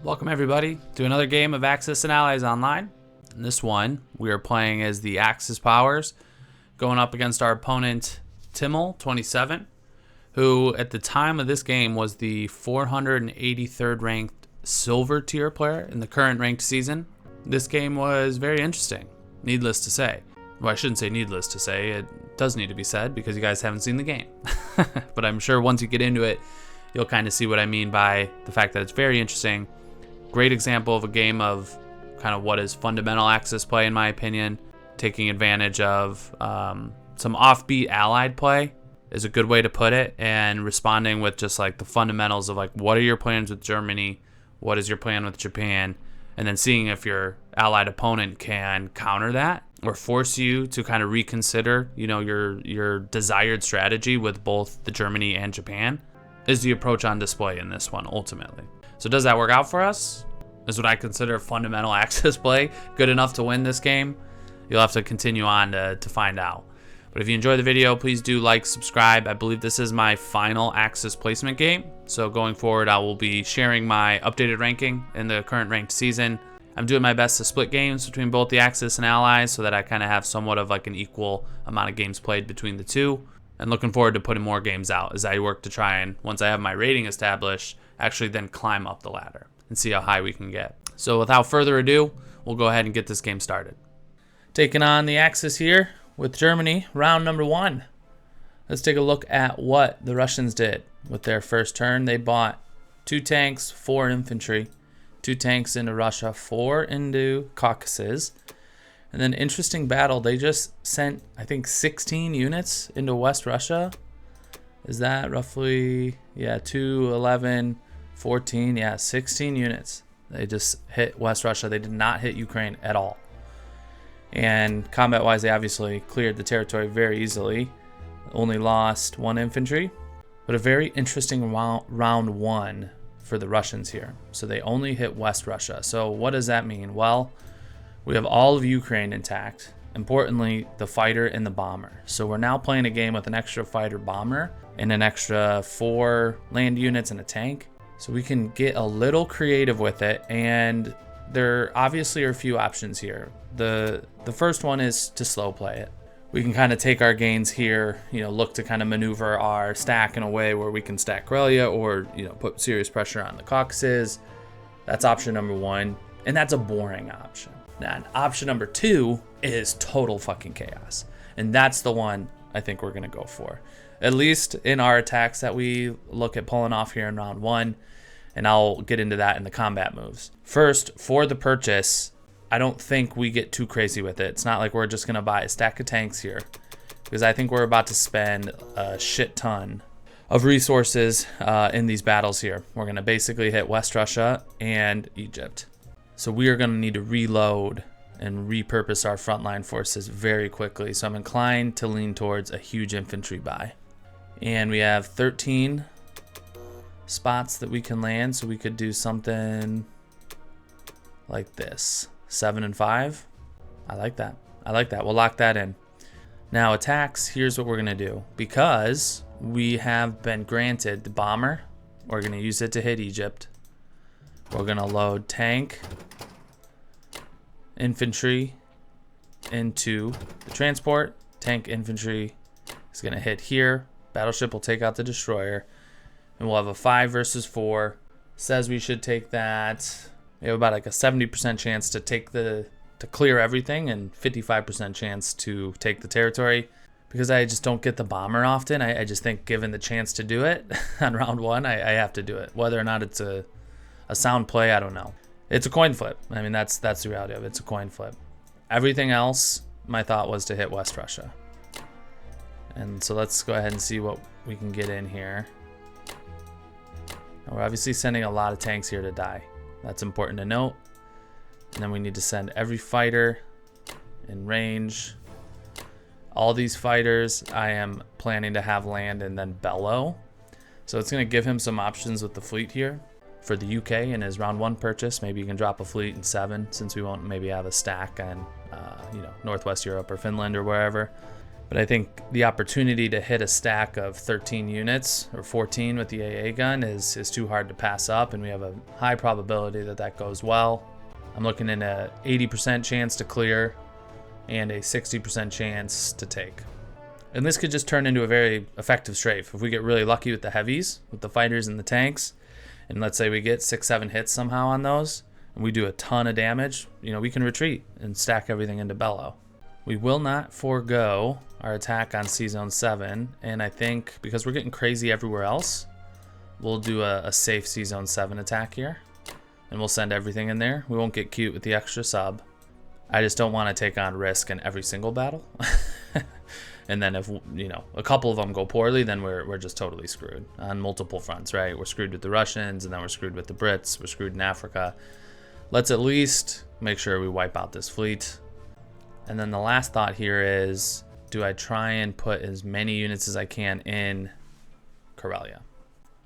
Welcome everybody to another game of Axis and Allies Online. In this one, we are playing as the Axis powers, going up against our opponent Timel27, who at the time of this game was the 483rd ranked silver tier player in the current ranked season. This game was very interesting, needless to say. Well, I shouldn't say needless to say, it does need to be said because you guys haven't seen the game. But I'm sure once you get into it, you'll kind of see what I mean by the fact that it's very interesting. Great example of a game of kind of what is fundamental Axis play, in my opinion. Taking advantage of some offbeat allied play is a good way to put it, and responding with just like the fundamentals of like, what are your plans with Germany, what is your plan with Japan, and then seeing if your allied opponent can counter that or force you to kind of reconsider, you know, your desired strategy with both the Germany and Japan is the approach on display in this one ultimately. So does that work out for us? Is what I consider fundamental Axis play good enough to win this game? You'll have to continue on to find out. But if you enjoy the video, please do like, subscribe. I believe this is my final Axis placement game. So going forward, I will be sharing my updated ranking in the current ranked season. I'm doing my best to split games between both the Axis and Allies so that I kind of have somewhat of like an equal amount of games played between the two. And looking forward to putting more games out as I work to try and, once I have my rating established, actually then climb up the ladder and see how high we can get. So without further ado, we'll go ahead and get this game started. Taking on the Axis here with Germany, round number 1. Let's take a look at what the Russians did with their first turn. They bought 2 tanks, 4 infantry, 2 tanks into Russia, 4 into Caucasus. And then interesting battle, they just sent, I think, 16 units into West Russia. Is that roughly, yeah, 2, 11, 14, yeah, 16 units. They just hit West Russia. They did not hit Ukraine at all. And combat-wise, they obviously cleared the territory very easily. Only lost 1 infantry. But a very interesting round 1 for the Russians here. So they only hit West Russia. So what does that mean? Well, we have all of Ukraine intact. Importantly, the fighter and the bomber. So we're now playing a game with an extra fighter bomber and an extra 4 land units and a tank. So we can get a little creative with it, and there obviously are a few options here. The first one is to slow play it. We can kind of take our gains here, you know, look to kind of maneuver our stack in a way where we can stack Karelia or, you know, put serious pressure on the Caucasus. That's option number 1, and that's a boring option. And option number 2 is total fucking chaos. And that's the one I think we're going to go for. At least in our attacks that we look at pulling off here in round 1. And I'll get into that in the combat moves. First, for the purchase, I don't think we get too crazy with it. It's not like we're just going to buy a stack of tanks here, because I think we're about to spend a shit ton of resources in these battles here. We're going to basically hit West Russia and Egypt. So we are going to need to reload and repurpose our frontline forces very quickly. So I'm inclined to lean towards a huge infantry buy. And we have 13 spots that we can land. So we could do something like this. 7 and 5. I like that. I like that. We'll lock that in. Now attacks, here's what we're going to do. Because we have been granted the bomber, we're going to use it to hit Egypt. We're going to load tank, infantry into the transport. Tank infantry is going to hit here. Battleship will take out the destroyer. And we'll have a 5 versus 4. Says we should take that. We have about like a 70% chance to clear everything and 55% chance to take the territory. Because I just don't get the bomber often. I just think given the chance to do it on round 1, I have to do it. Whether or not it's a sound play, I don't know. It's a coin flip. I mean, that's the reality of it. It's a coin flip. Everything else, my thought was to hit West Russia. And so let's go ahead and see what we can get in here. Now we're obviously sending a lot of tanks here to die. That's important to note. And then we need to send every fighter in range. All these fighters I am planning to have land and then bellow. So it's going to give him some options with the fleet here. For the UK in his round 1 purchase, maybe you can drop a fleet in 7 since we won't maybe have a stack on, Northwest Europe or Finland or wherever. But I think the opportunity to hit a stack of 13 units or 14 with the AA gun is too hard to pass up, and we have a high probability that that goes well. I'm looking at a 80% chance to clear and a 60% chance to take. And this could just turn into a very effective strafe. If we get really lucky with the heavies, with the fighters and the tanks, and let's say we get 6-7 hits somehow on those, and we do a ton of damage, we can retreat and stack everything into bellow. We will not forego our attack on C-Zone 7, and I think because we're getting crazy everywhere else, we'll do a safe C-Zone 7 attack here, and we'll send everything in there. We won't get cute with the extra sub. I just don't want to take on risk in every single battle. And then if, a couple of them go poorly, then we're just totally screwed on multiple fronts, right? We're screwed with the Russians, and then we're screwed with the Brits. We're screwed in Africa. Let's at least make sure we wipe out this fleet. And then the last thought here is, do I try and put as many units as I can in Karelia?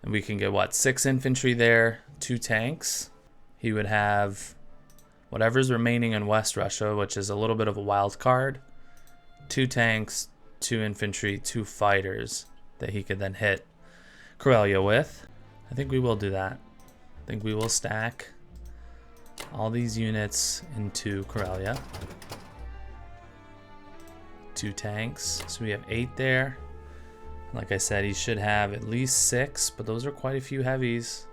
And we can get, 6 infantry there, 2 tanks. He would have whatever's remaining in West Russia, which is a little bit of a wild card. 2 tanks, 2 infantry, 2 fighters that he could then hit Karelia with. I think we will do that. I think we will stack all these units into Karelia. 2 tanks, so we have 8 there. Like I said, he should have at least 6, but those are quite a few heavies.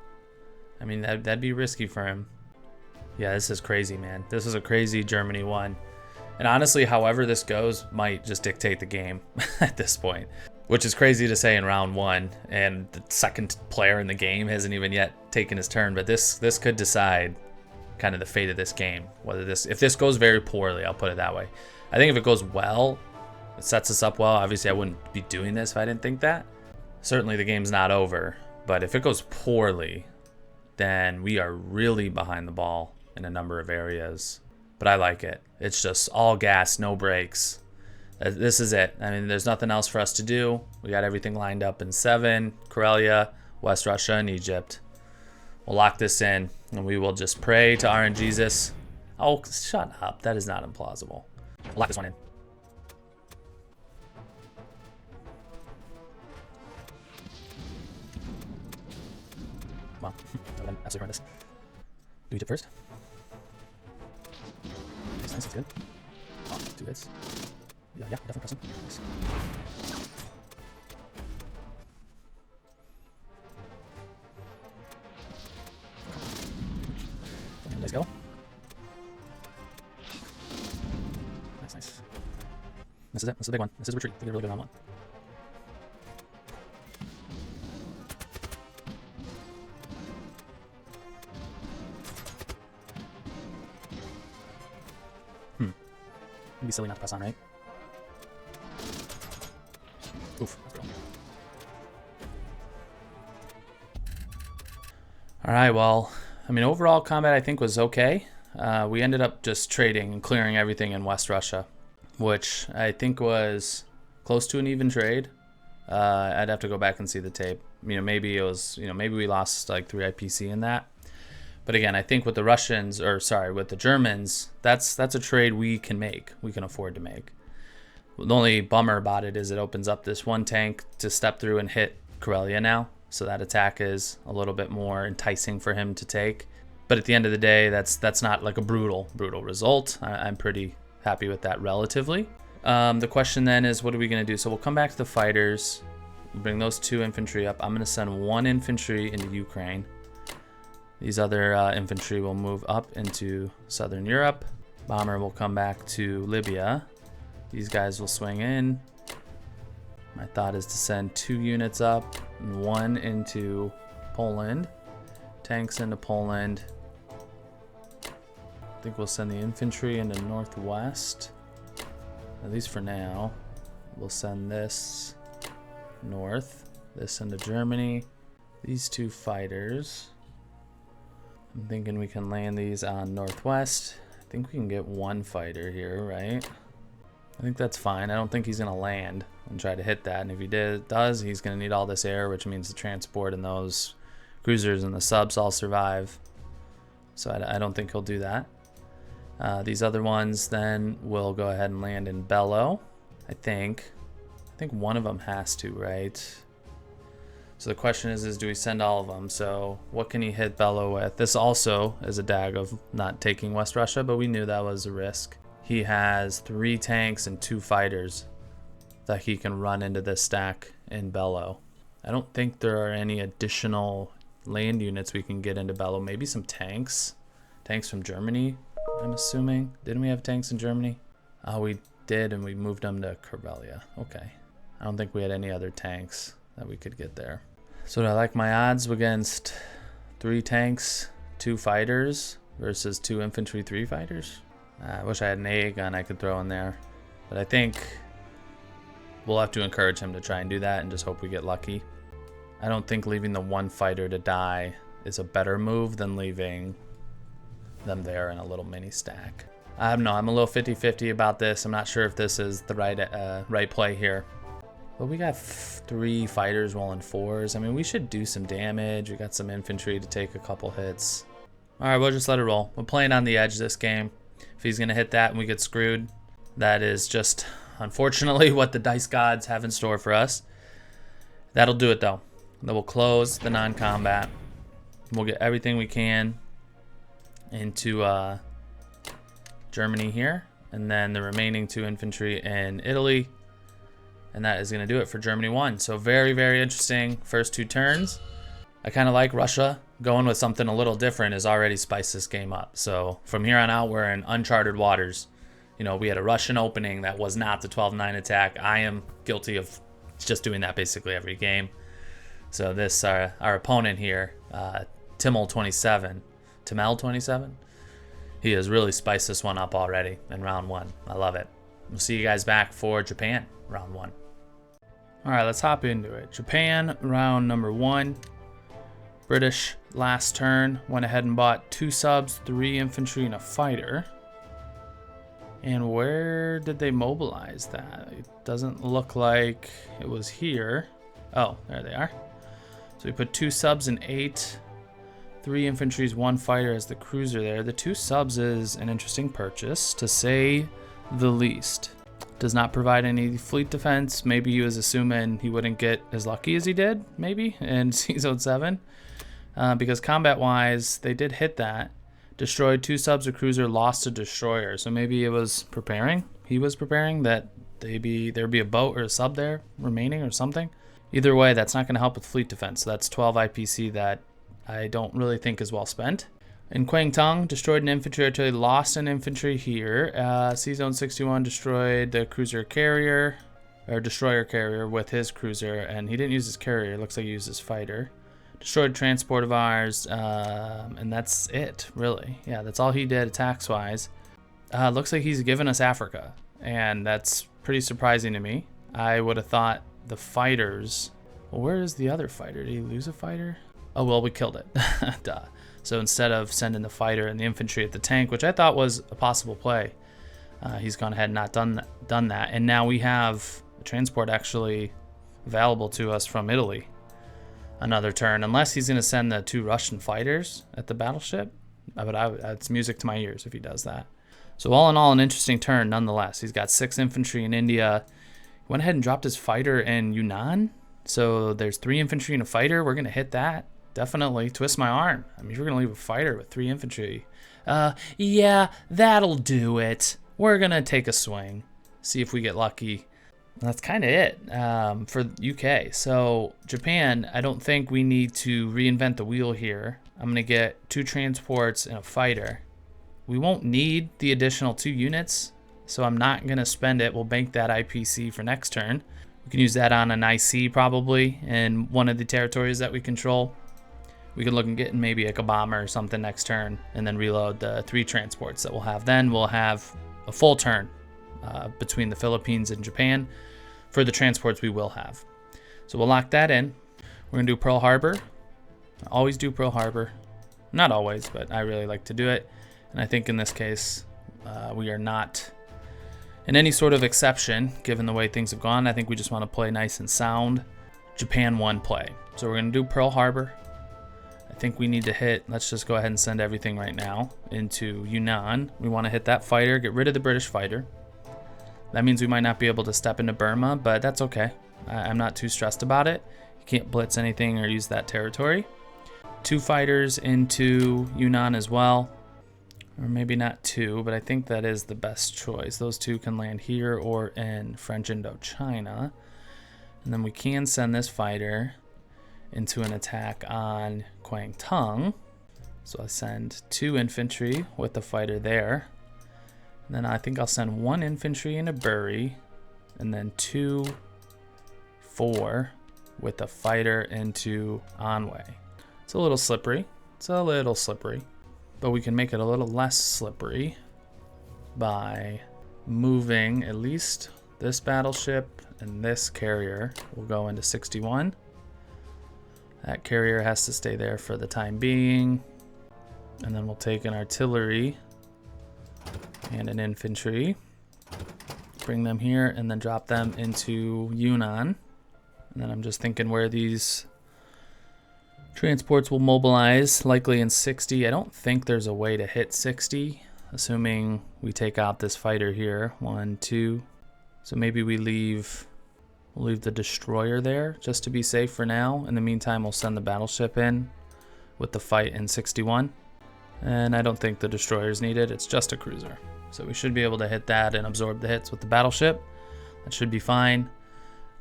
I mean, that'd be risky for him. Yeah, this is crazy, man. This is a crazy Germany one. And honestly, however this goes might just dictate the game at this point, which is crazy to say in round 1, and the second player in the game hasn't even yet taken his turn. But this could decide kind of the fate of this game. If this goes very poorly, I'll put it that way. I think if it goes well, it sets us up well. Obviously, I wouldn't be doing this if I didn't think that. Certainly, the game's not over. But if it goes poorly, then we are really behind the ball in a number of areas. But I like it. It's just all gas, no brakes. This is it. I mean, there's nothing else for us to do. We got everything lined up in 7, Karelia, West Russia, and Egypt. We'll lock this in, and we will just pray to RNGesus. Oh, shut up. That is not implausible. We'll lock this one in. Well, I would absolutely horrendous. Do Egypt first. Nice, that's good. Oh, 2 hits. Yeah, definitely pressing. Nice. Let's go. Nice. This is it. This is a big one. This is a retreat. We get a really good on one. It'd be silly not to press on, right? Oof, let's go. Alright, well, I mean, overall combat I think was okay. We ended up just trading and clearing everything in West Russia, which I think was close to an even trade. I'd have to go back and see the tape. Maybe it was, maybe we lost like 3 IPC in that. But again, I think with the Russians, with the Germans, that's a trade we can make. We can afford to make. The only bummer about it is it opens up this 1 tank to step through and hit Karelia now. So that attack is a little bit more enticing for him to take. But at the end of the day, that's not like a brutal result. I'm pretty happy with that relatively. The question then is, what are we going to do? So we'll come back to the fighters. We'll bring those 2 infantry up. I'm going to send 1 infantry into Ukraine. These other infantry will move up into Southern Europe. Bomber will come back to Libya. These guys will swing in. My thought is to send 2 units up and 1 into Poland. Tanks into Poland. I think we'll send the infantry into Northwest. At least for now. We'll send this north. This into Germany. These 2 fighters. I'm thinking we can land these on Northwest. I think we can get 1 fighter here, right? I think that's fine. I don't think he's going to land and try to hit that. And if he does, he's going to need all this air, which means the transport and those cruisers and the subs all survive. So I don't think he'll do that. These other ones then will go ahead and land in Bellow, I think. I think one of them has to, right? So the question is do we send all of them? So what can he hit Bello with? This also is a dag of not taking West Russia, but we knew that was a risk. He has 3 tanks and 2 fighters that he can run into this stack in Bello. I don't think there are any additional land units we can get into Bello. Maybe some tanks. Tanks from Germany, I'm assuming. Didn't we have tanks in Germany? Oh, we did, and we moved them to Corvellia. Okay. I don't think we had any other tanks that we could get there. So do I like my odds against 3 tanks, 2 fighters versus 2 infantry, 3 fighters? I wish I had an AA gun I could throw in there. But I think we'll have to encourage him to try and do that and just hope we get lucky. I don't think leaving the 1 fighter to die is a better move than leaving them there in a little mini stack. I don't know. I'm a little 50-50 about this. I'm not sure if this is the right play here. But we got 3 fighters rolling 4s. I mean, we should do some damage. We got some infantry to take a couple hits. All right, we'll just let it roll. We're playing on the edge this game. If he's going to hit that and we get screwed, that is just, unfortunately, what the dice gods have in store for us. That'll do it, though. Then we'll close the non-combat. We'll get everything we can into Germany here. And then the remaining 2 infantry in Italy. And that is going to do it for Germany 1. So very, very interesting first 2 turns. I kind of like Russia. Going with something a little different has already spiced this game up. So from here on out, we're in uncharted waters. You know, we had a Russian opening that was not the 12-9 attack. I am guilty of just doing that basically every game. So this, our opponent here, Timel27, he has really spiced this one up already in round 1. I love it. We'll see you guys back for Japan, round 1. All right, let's hop into it. Japan, round number 1. British last turn went ahead and bought 2 subs, 3 infantry, and a fighter. And where did they mobilize that? It doesn't look like it was here. Oh, there they are. So we put 2 subs and 8, 3 infantries, 1 fighter as the cruiser there. The 2 subs is an interesting purchase, to say the least. Does not provide any fleet defense. Maybe he was assuming he wouldn't get as lucky as he did, maybe, in Season 7. Because combat-wise, they did hit that. Destroyed 2 subs, a cruiser, lost a destroyer. So maybe it was preparing. He was preparing that there'd be a boat or a sub there remaining or something. Either way, that's not going to help with fleet defense. So that's 12 IPC that I don't really think is well spent. In Kwangtung, destroyed an infantry artillery, lost an infantry here. C-Zone 61 destroyed the cruiser carrier, or destroyer carrier with his cruiser, and he didn't use his carrier. It looks like he used his fighter. Destroyed transport of ours, and that's it, really. Yeah, that's all he did attacks-wise. Looks like he's given us Africa, and that's pretty surprising to me. I would have thought the fighters... Well, where is the other fighter? Did he lose a fighter? Oh, well, we killed it. Duh. So instead of sending the fighter and the infantry at the tank, which I thought was a possible play, he's gone ahead and not done that. And now we have a transport actually available to us from Italy. Another turn, unless he's going to send the 2 Russian fighters at the battleship. But it's music to my ears if he does that. So all in all, an interesting turn nonetheless. He's got 6 infantry in India. He went ahead and dropped his fighter in Yunnan. So there's 3 infantry and a fighter. We're going to hit that. Definitely. Twist my arm. I mean, if you're going to leave a fighter with 3 infantry. Yeah, that'll do it. We're going to take a swing. See if we get lucky. That's kind of it for UK. So Japan, I don't think we need to reinvent the wheel here. I'm going to get 2 transports and a fighter. We won't need the additional 2 units, so I'm not going to spend it. We'll bank that IPC for next turn. We can use that on an IC probably in one of the territories that we control. We could look at getting maybe like a bomber or something next turn and then reload the 3 transports that we'll have. Then we'll have a full turn between the Philippines and Japan for the transports we will have. So we'll lock that in. We're going to do Pearl Harbor. I always do Pearl Harbor. Not always, but I really like to do it. And I think in this case, we are not in any sort of exception given the way things have gone. I think we just want to play nice and sound Japan 1 play. So we're going to do Pearl Harbor. I think we need to hit, let's just go ahead and send everything right now into Yunnan. We want to hit that fighter, get rid of the British fighter. That means we might not be able to step into Burma, but that's okay. I'm not too stressed about it. You can't blitz anything or use that territory. 2 fighters into Yunnan as well. Or maybe not 2, but I think that is the best choice. Those 2 can land here or in French Indochina. And then we can send this fighter into an attack on Kwangtung. So I send 2 infantry with the fighter there. And then I think I'll send 1 infantry into Buri, and then 2, 4 with the fighter into Anhui. It's a little slippery. It's a little slippery, but we can make it a little less slippery by moving at least this battleship and this carrier will go into 61. That carrier has to stay there for the time being. And then we'll take an artillery and an infantry, bring them here, and then drop them into Yunnan. And then I'm just thinking where these transports will mobilize, likely in 60. I don't think there's a way to hit 60, assuming we take out this fighter here. 1, 2. So maybe we'll leave the destroyer there just to be safe for now. In the meantime, we'll send the battleship in with the fight in 61. And I don't think the destroyer is needed. It's just a cruiser. So we should be able to hit that and absorb the hits with the battleship. That should be fine.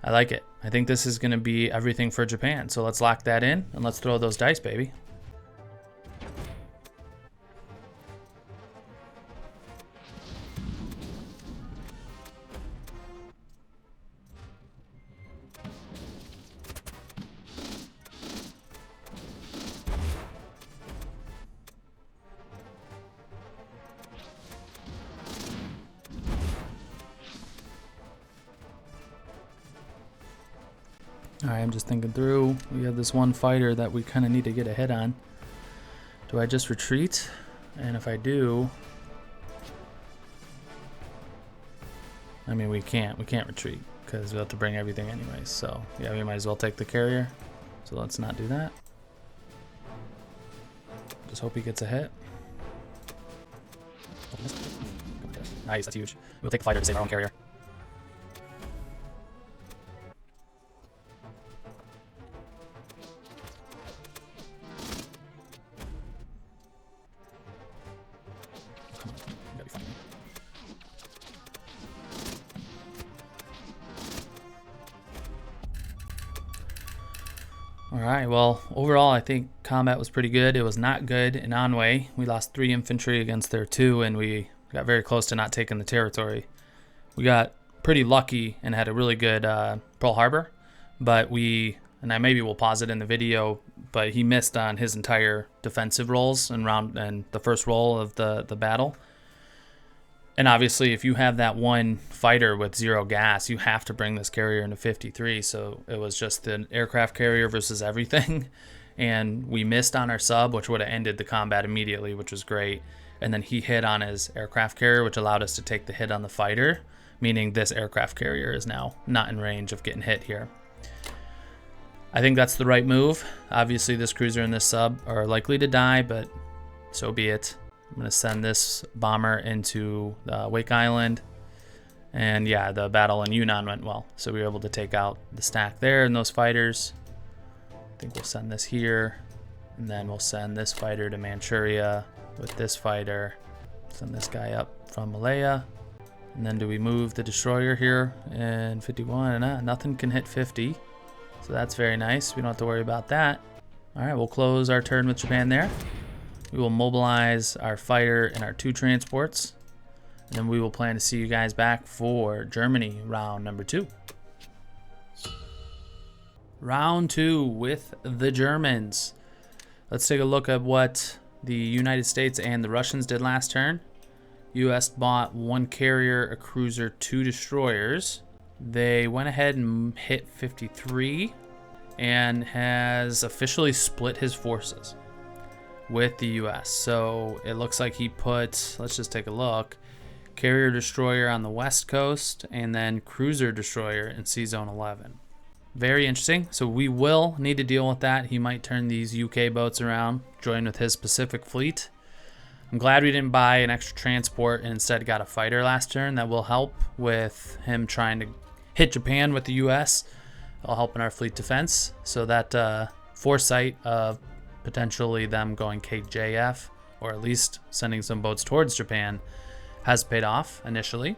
I like it. I think this is going to be everything for Japan. So let's lock that in and let's throw those dice, baby. Alright, I'm just thinking through. We have this one fighter that we kind of need to get a hit on. Do I just retreat? And if I do... I mean, we can't retreat because we have to bring everything anyways. So, yeah, we might as well take the carrier. So let's not do that. Just hope he gets a hit. Nice, that's huge. We'll take the fighter to save our own carrier. Alright, well, overall I think combat was pretty good. It was not good in Anhui. We lost 3 infantry against their 2, and we got very close to not taking the territory. We got pretty lucky and had a really good Pearl Harbor, but and I maybe will pause it in the video, but he missed on his entire defensive rolls and the first roll of the battle. And obviously, if you have that one fighter with 0 gas, you have to bring this carrier into 53. So it was just an aircraft carrier versus everything. And we missed on our sub, which would have ended the combat immediately, which was great. And then he hit on his aircraft carrier, which allowed us to take the hit on the fighter, meaning this aircraft carrier is now not in range of getting hit here. I think that's the right move. Obviously, this cruiser and this sub are likely to die, but so be it. I'm going to send this bomber into Wake Island. And yeah, the battle in Yunnan went well. So we were able to take out the stack there and those fighters. I think we'll send this here. And then we'll send this fighter to Manchuria with this fighter. Send this guy up from Malaya. And then do we move the destroyer here in 51? Nothing can hit 50. So that's very nice. We don't have to worry about that. All right, we'll close our turn with Japan there. We will mobilize our fighter and our 2 transports. And then we will plan to see you guys back for Germany round number 2. Round 2 with the Germans. Let's take a look at what the United States and the Russians did last turn. US bought 1 carrier, a cruiser, 2 destroyers. They went ahead and hit 53 and has officially split his forces with the US. So it looks like he put, let's just take a look, carrier destroyer on the west coast and then cruiser destroyer in Sea Zone 11. Very interesting. So we will need to deal with that. He might turn these UK boats around, join with his Pacific fleet. I'm I'm glad we didn't buy an extra transport and instead got a fighter last turn. That will help with him trying to hit Japan with the US. It'll help in our fleet defense. So that foresight of potentially them going KJF, or at least sending some boats towards Japan, has paid off initially.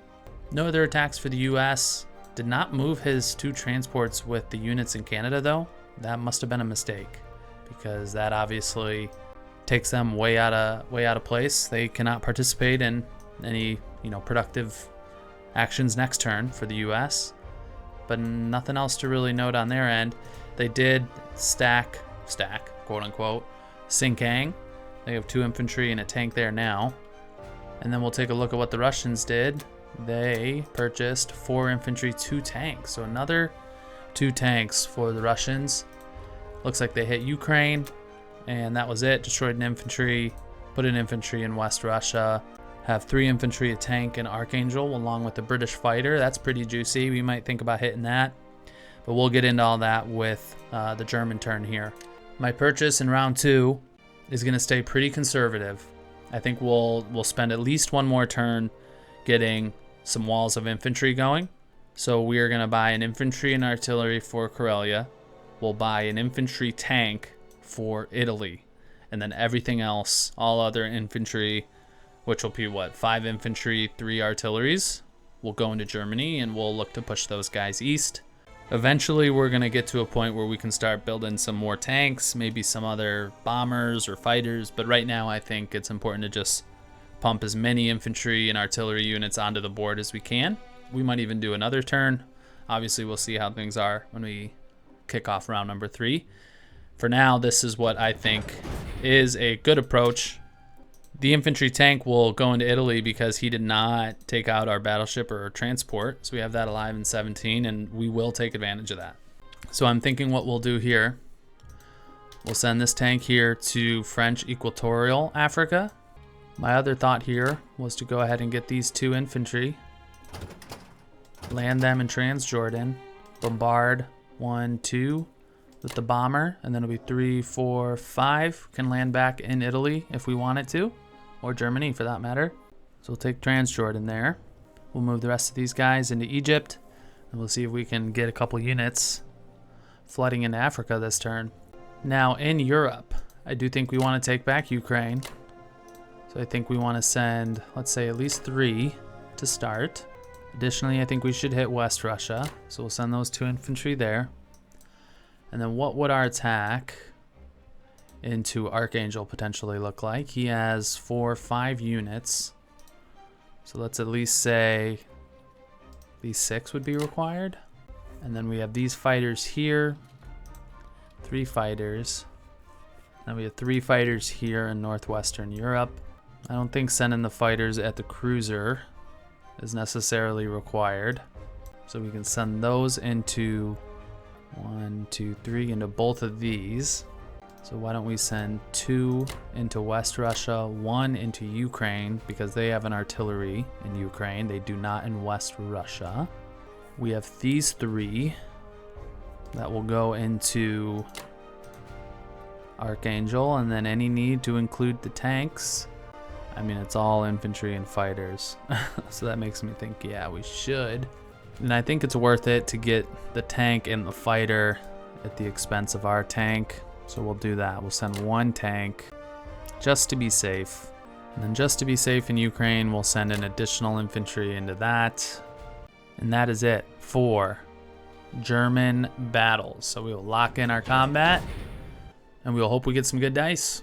No other attacks for the US. Did not move his 2 transports with the units in Canada though. That must have been a mistake, because that obviously takes them way out of place. They cannot participate in any, productive actions next turn for the US. But nothing else to really note on their end. They did stack, quote unquote, Sinkang. They have 2 infantry and a tank there now. And then we'll take a look at what the Russians did. They purchased 4 infantry, 2 tanks. So another 2 tanks for the Russians. Looks like they hit Ukraine, and that was it. Destroyed an infantry, put an infantry in West Russia. Have 3 infantry, a tank, and Archangel, along with the British fighter. That's pretty juicy. We might think about hitting that. But we'll get into all that with the German turn here. My purchase in round 2 is going to stay pretty conservative. I think we'll spend at least one more turn getting some walls of infantry going. So we are going to buy an infantry and artillery for Karelia. We'll buy an infantry tank for Italy. And then everything else, all other infantry, which will be 5 infantry, 3 artilleries, will go into Germany, and we'll look to push those guys east. Eventually, we're going to get to a point where we can start building some more tanks, maybe some other bombers or fighters. But right now, I think it's important to just pump as many infantry and artillery units onto the board as we can. We might even do another turn. Obviously, we'll see how things are when we kick off round number 3. For now, this is what I think is a good approach. The infantry tank will go into Italy because he did not take out our battleship or transport. So we have that alive in 17, and we will take advantage of that. So I'm thinking what we'll do here, we'll send this tank here to French Equatorial Africa. My other thought here was to go ahead and get these 2 infantry, land them in Transjordan, bombard 1, 2 with the bomber, and then it'll be 3, 4, 5 can land back in Italy if we wanted to, or Germany for that matter. So we'll take Transjordan there. We'll move the rest of these guys into Egypt, and we'll see if we can get a couple units flooding into Africa this turn. Now in Europe, I do think we want to take back Ukraine. So I think we want to send, let's say, at least 3 to start. Additionally, I think we should hit West Russia. So we'll send those 2 infantry there. And then what would our attack into Archangel potentially look like? He has 4 or 5 units. So let's at least say these 6 would be required. And then we have these fighters here. 3 fighters. Then we have 3 fighters here in northwestern Europe. I don't think sending the fighters at the cruiser is necessarily required. So we can send those into 1, 2, 3 into both of these. So why don't we send 2 into West Russia, 1 into Ukraine, because they have an artillery in Ukraine. They do not in West Russia. We have these 3 that will go into Archangel, and then any need to include the tanks. I mean, it's all infantry and fighters. So that makes me think, yeah, we should. And I think it's worth it to get the tank and the fighter at the expense of our tank. So we'll do that. We'll send 1 tank just to be safe. And then just to be safe in Ukraine, we'll send an additional infantry into that. And that is it for German battles. So we will lock in our combat, and we will hope we get some good dice.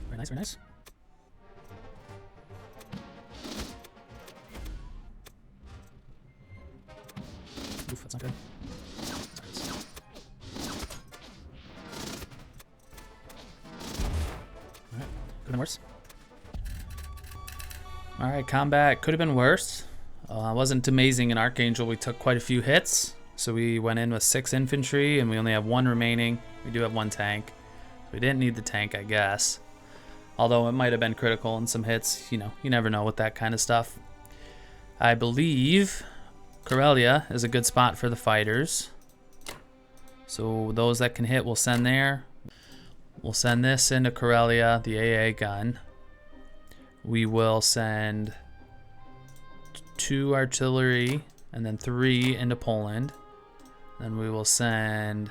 Very nice, very nice. Oof, that's not good. Alright, could have been worse. Alright, combat could have been worse. Wasn't amazing in Archangel. We took quite a few hits. So we went in with 6 infantry, and we only have 1 remaining. We do have 1 tank. We didn't need the tank, I guess. Although it might have been critical in some hits. You know, you never know with that kind of stuff. I believe Karelia is a good spot for the fighters. So those that can hit, we'll send there. We'll send this into Karelia, the AA gun. We will send 2 artillery and then 3 into Poland. Then we will send...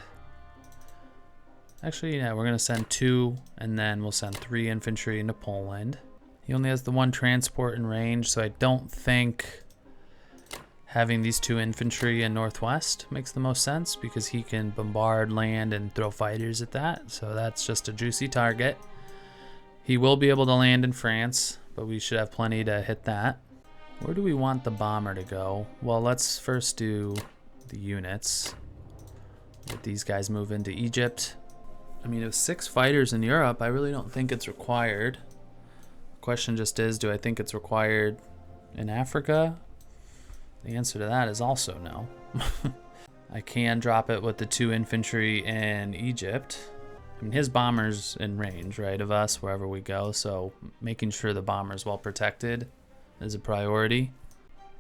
Actually, yeah, we're going to send 2 and then we'll send 3 infantry into Poland. He only has the 1 transport in range, so I don't think having these 2 infantry in Northwest makes the most sense because he can bombard, land, and throw fighters at that. So that's just a juicy target. He will be able to land in France, but we should have plenty to hit that. Where do we want the bomber to go? Well, let's first do the units. Let these guys move into Egypt. I mean, with 6 fighters in Europe, I really don't think it's required. The question just is, do I think it's required in Africa? The answer to that is also no. I can drop it with the 2 infantry in Egypt. I mean, his bomber's in range, right, of us wherever we go, so making sure the bomber's well protected is a priority.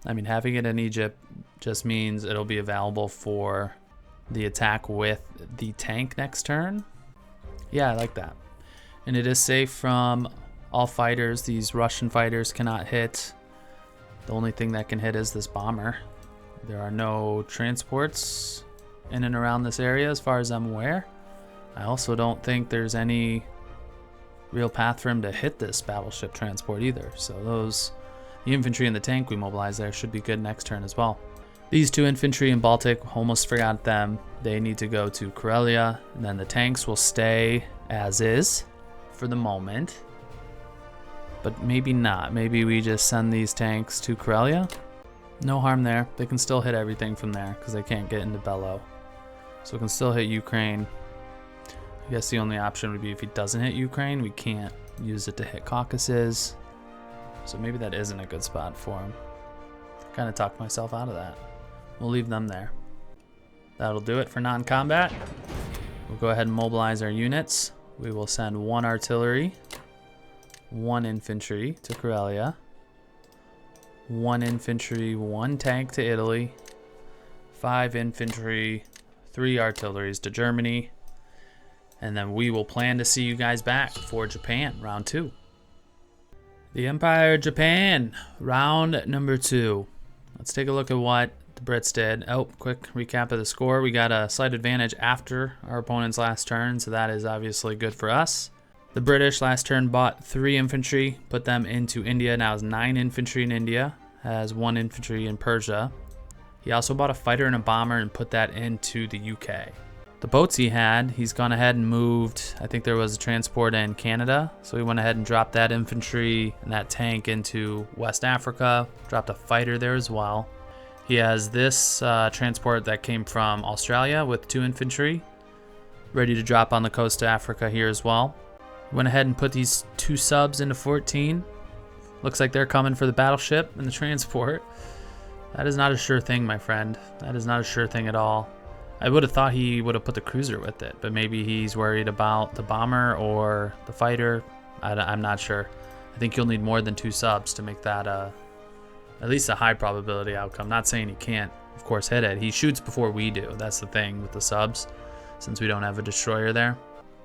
I mean, having it in Egypt just means it'll be available for the attack with the tank next turn. Yeah, I like that. And it is safe from all fighters. These Russian fighters cannot hit. The only thing that can hit is this bomber. There are no transports in and around this area as far as I'm aware. I also don't think there's any real path for him to hit this battleship transport either. So the infantry and the tank we mobilize there should be good next turn as well. These 2 infantry in Baltic, almost forgot them. They need to go to Karelia, and then the tanks will stay as is for the moment. But maybe not. Maybe we just send these tanks to Karelia. No harm there. They can still hit everything from there because they can't get into Bello. So we can still hit Ukraine. I guess the only option would be if he doesn't hit Ukraine, we can't use it to hit Caucasus. So maybe that isn't a good spot for him. Kind of talked myself out of that. We'll leave them there. That'll do it for non-combat. We'll go ahead and mobilize our units. We will send 1 artillery, 1 infantry to Karelia, 1 infantry, 1 tank to Italy, 5 infantry, 3 artilleries to Germany, and then we will plan to see you guys back for Japan, round 2. The Empire of Japan, round number 2. Let's take a look at what the Brits did. Oh, quick recap of the score. We got a slight advantage after our opponent's last turn, so that is obviously good for us. The British last turn bought 3 infantry, put them into India. Now has 9 infantry in India, has 1 infantry in Persia. He also bought a fighter and a bomber and put that into the UK. The boats he had, he's gone ahead and moved, I think there was a transport in Canada, so he went ahead and dropped that infantry and that tank into West Africa, dropped a fighter there as well. He has this transport that came from Australia with 2 infantry, ready to drop on the coast of Africa here as well. Went ahead and put these 2 subs into 14. Looks like they're coming for the battleship and the transport. That is not a sure thing, my friend. That is not a sure thing at all. I would have thought he would have put the cruiser with it, but maybe he's worried about the bomber or the fighter. I'm not sure. I think you'll need more than 2 subs to make that at least a high probability outcome. Not saying he can't, of course, hit it. He shoots before we do. That's the thing with the subs, since we don't have a destroyer there.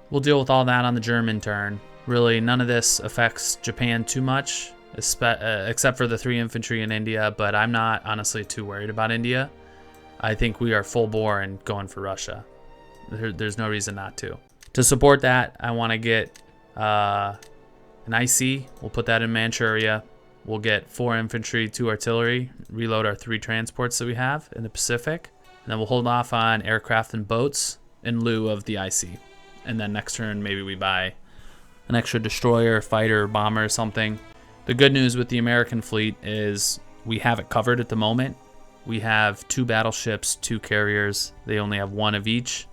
We'll deal with all that on the German turn. Really, none of this affects Japan too much, except for the 3 infantry in India, but I'm not honestly too worried about India. I think we are full bore and going for Russia. There's no reason not to. To support that, I want to get an IC. We'll put that in Manchuria. We'll get 4 infantry, 2 artillery, reload our 3 transports that we have in the Pacific, and then we'll hold off on aircraft and boats in lieu of the IC. And then next turn, maybe we buy an extra destroyer, fighter, bomber, or something. The good news with the American fleet is we have it covered at the moment. We have 2 battleships, 2 carriers. They only have 1 of each.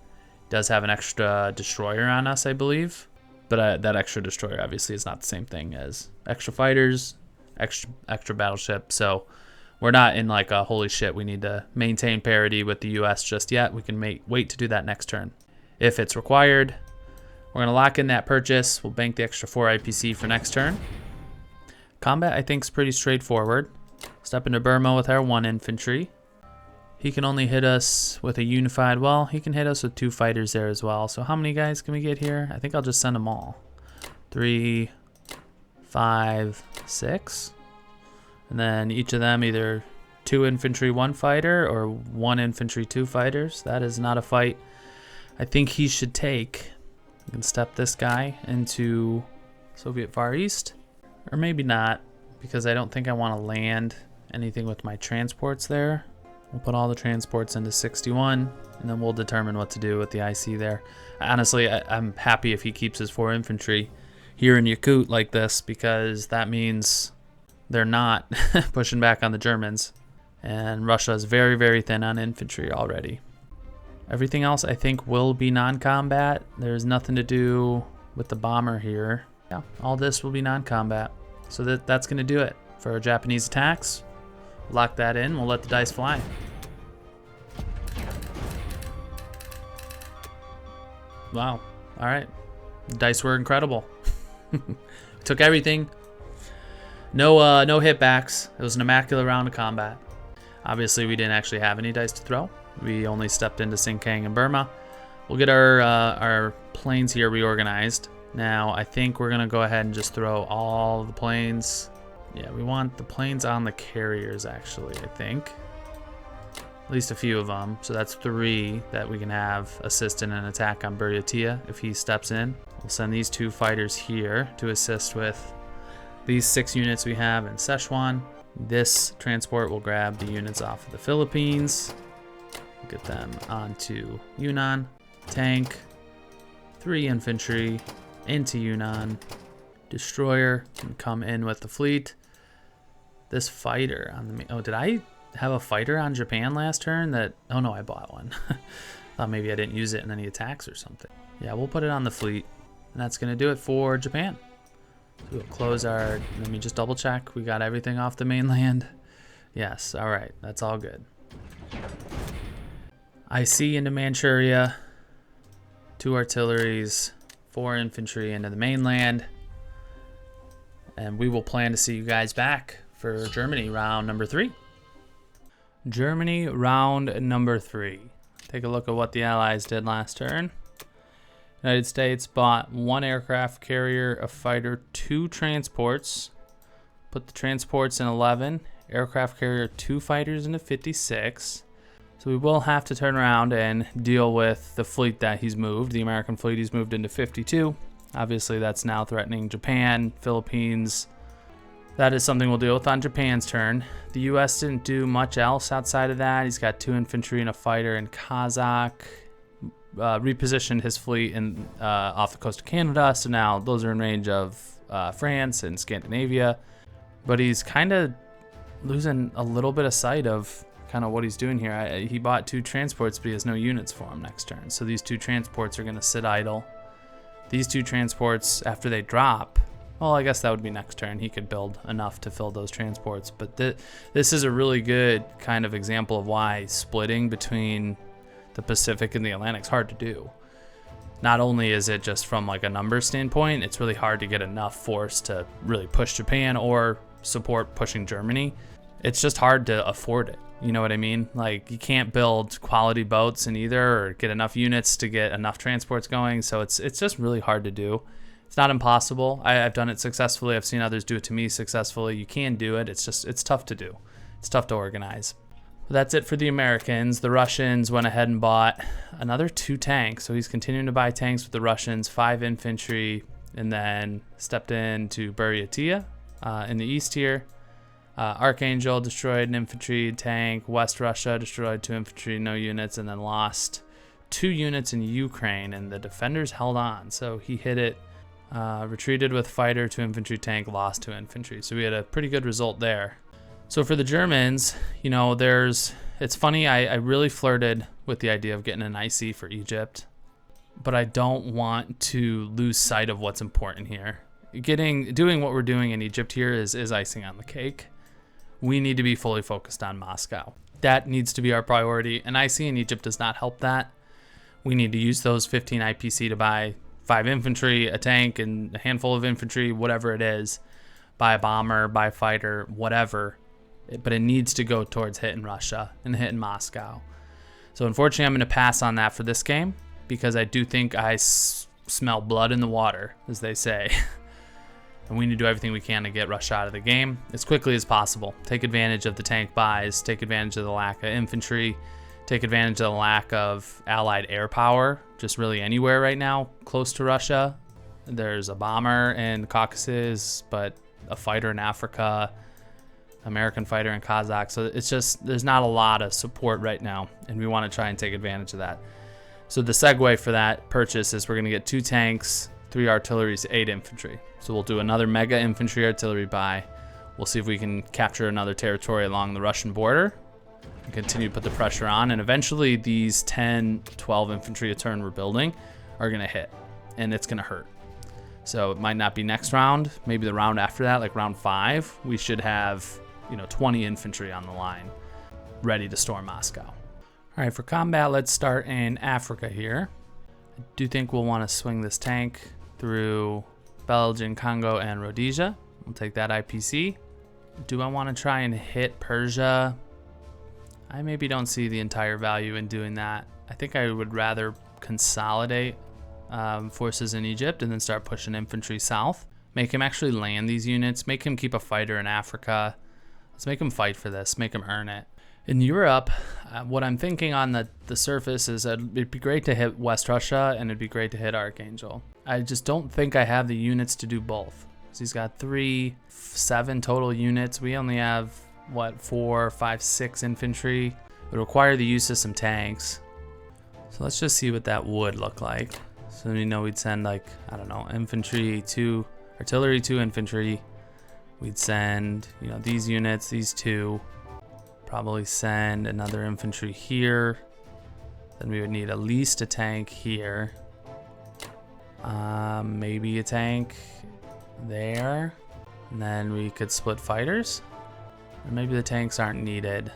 Does have an extra destroyer on us, I believe. But that extra destroyer obviously is not the same thing as extra fighters, extra battleship. So we're not in like a holy shit, we need to maintain parity with the US just yet. We can wait to do that next turn. If it's required, we're going to lock in that purchase. We'll bank the extra 4 IPC for next turn. Combat, I think, is pretty straightforward. Step into Burma with our 1 infantry. He can only hit us with a unified. Well, he can hit us with 2 fighters there as well. So how many guys can we get here? I think I'll just send them all. 3, 5, 6. And then each of them either 2 infantry, 1 fighter, or 1 infantry, 2 fighters. That is not a fight I think he should take. We can step this guy into Soviet Far East. Or maybe not, because I don't think I want to land anything with my transports there. We'll put all the transports into 61, and then we'll determine what to do with the IC there. Honestly, I'm happy if he keeps his 4 infantry here in Yakut like this, because that means they're not pushing back on the Germans. And Russia is very, very thin on infantry already. Everything else I think will be non-combat. There's nothing to do with the bomber here. Yeah, all this will be non-combat. So that's going to do it for our Japanese attacks. Lock that in. We'll let the dice fly. Wow. All right. The dice were incredible. Took everything. No hitbacks. It was an immaculate round of combat. Obviously, we didn't actually have any dice to throw. We only stepped into Sinkiang and Burma. We'll get our planes here reorganized. Now, I think we're going to go ahead and just throw all the planes. Yeah, we want the planes on the carriers, actually, I think. At least a few of them. So that's 3 that we can have assist in an attack on Buryatia if he steps in. We'll send these 2 fighters here to assist with these 6 units we have in Szechuan. This transport will grab the units off of the Philippines. Get them onto Yunnan. Tank. 3 infantry into Yunnan. Destroyer can come in with the fleet. This fighter on the... Oh, did I have a fighter on Japan last turn that... Oh no, I bought one. Thought maybe I didn't use it in any attacks or something. Yeah, we'll put it on the fleet. And that's going to do it for Japan. So we'll close our... Let me just double check. We got everything off the mainland. Yes, all right. That's all good. IC into Manchuria. 2 artilleries. 4 infantry into the mainland. And we will plan to see you guys back for Germany round number 3. Germany round number 3. Take a look at what the Allies did last turn. United States bought 1 aircraft carrier, a fighter, 2 transports. Put the transports in 11. Aircraft carrier, 2 fighters into 56. So we will have to turn around and deal with the fleet that he's moved. The American fleet he's moved into 52. Obviously, that's now threatening Japan, Philippines. That is something we'll deal with on Japan's turn. The U.S. didn't do much else outside of that. He's got 2 infantry and a fighter in Kazakh. Repositioned his fleet off the coast of Canada, so now those are in range of France and Scandinavia. But he's kind of losing a little bit of sight of kind of what he's doing here. He bought 2 transports, but he has no units for them next turn. So these 2 transports are going to sit idle. These 2 transports, after they drop, well, I guess that would be next turn. He could build enough to fill those transports. But this is a really good kind of example of why splitting between the Pacific and the Atlantic is hard to do. Not only is it just from like a number standpoint, it's really hard to get enough force to really push Japan or support pushing Germany. It's just hard to afford it. You know what I mean? Like, you can't build quality boats in either or get enough units to get enough transports going. So it's just really hard to do. It's not impossible. I've done it successfully. I've seen others do it to me successfully. You can do it. It's tough to do. It's tough to organize. But that's it for the Americans. The Russians went ahead and bought another 2 tanks. So he's continuing to buy tanks with the Russians, 5 infantry, and then stepped into Buryatia in the east here. Archangel destroyed an infantry tank. West Russia destroyed 2 infantry, no units, and then lost 2 units in Ukraine, and the defenders held on. So he hit it, retreated with fighter, 2 infantry tank, lost 2 infantry. So we had a pretty good result there. So for the Germans, you know, it's funny, I really flirted with the idea of getting an IC for Egypt, but I don't want to lose sight of what's important here. Doing what we're doing in Egypt here is icing on the cake. We need to be fully focused on Moscow. That needs to be our priority. An IC in Egypt does not help that. We need to use those 15 IPC to buy 5 infantry, a tank, and a handful of infantry, whatever it is. Buy a bomber, buy a fighter, whatever. but it needs to go towards hitting Russia and hitting Moscow. So unfortunately, I'm going to pass on that for this game because I do think I smell blood in the water, as they say. And we need to do everything we can to get Russia out of the game as quickly as possible. Take advantage of the tank buys, take advantage of the lack of infantry, take advantage of the lack of allied air power, just really anywhere right now close to Russia. There's a bomber in the Caucasus, but a fighter in Africa, American fighter in Kazakh. So it's just, there's not a lot of support right now, and we want to try and take advantage of that. So the segue for that purchase is we're going to get 2 tanks, 3 artilleries, 8 infantry. So we'll do another mega infantry artillery buy. We'll see if we can capture another territory along the Russian border and continue to put the pressure on. And eventually these 10, 12 infantry a turn we're building are going to hit, and it's going to hurt. So it might not be next round, maybe the round after that, like round 5, we should have, 20 infantry on the line ready to storm Moscow. All right, for combat, let's start in Africa here. I do think we'll want to swing this tank through Belgium, Congo, and Rhodesia. We'll take that IPC. Do I want to try and hit Persia? I maybe don't see the entire value in doing that. I think I would rather consolidate forces in Egypt and then start pushing infantry south. Make him actually land these units. Make him keep a fighter in Africa. Let's make him fight for this. Make him earn it. In Europe, what I'm thinking on the surface is that it'd be great to hit West Russia and it'd be great to hit Archangel. I just don't think I have the units to do both. So he's got 7 total units. We only have, 4, 5, 6 infantry. It would require the use of some tanks. So let's just see what that would look like. So we know we'd send infantry 2, artillery 2, infantry. We'd send, these units, these 2. Probably send another infantry here. Then we would need at least a tank here. Maybe a tank there. And then we could split fighters. Or maybe the tanks aren't needed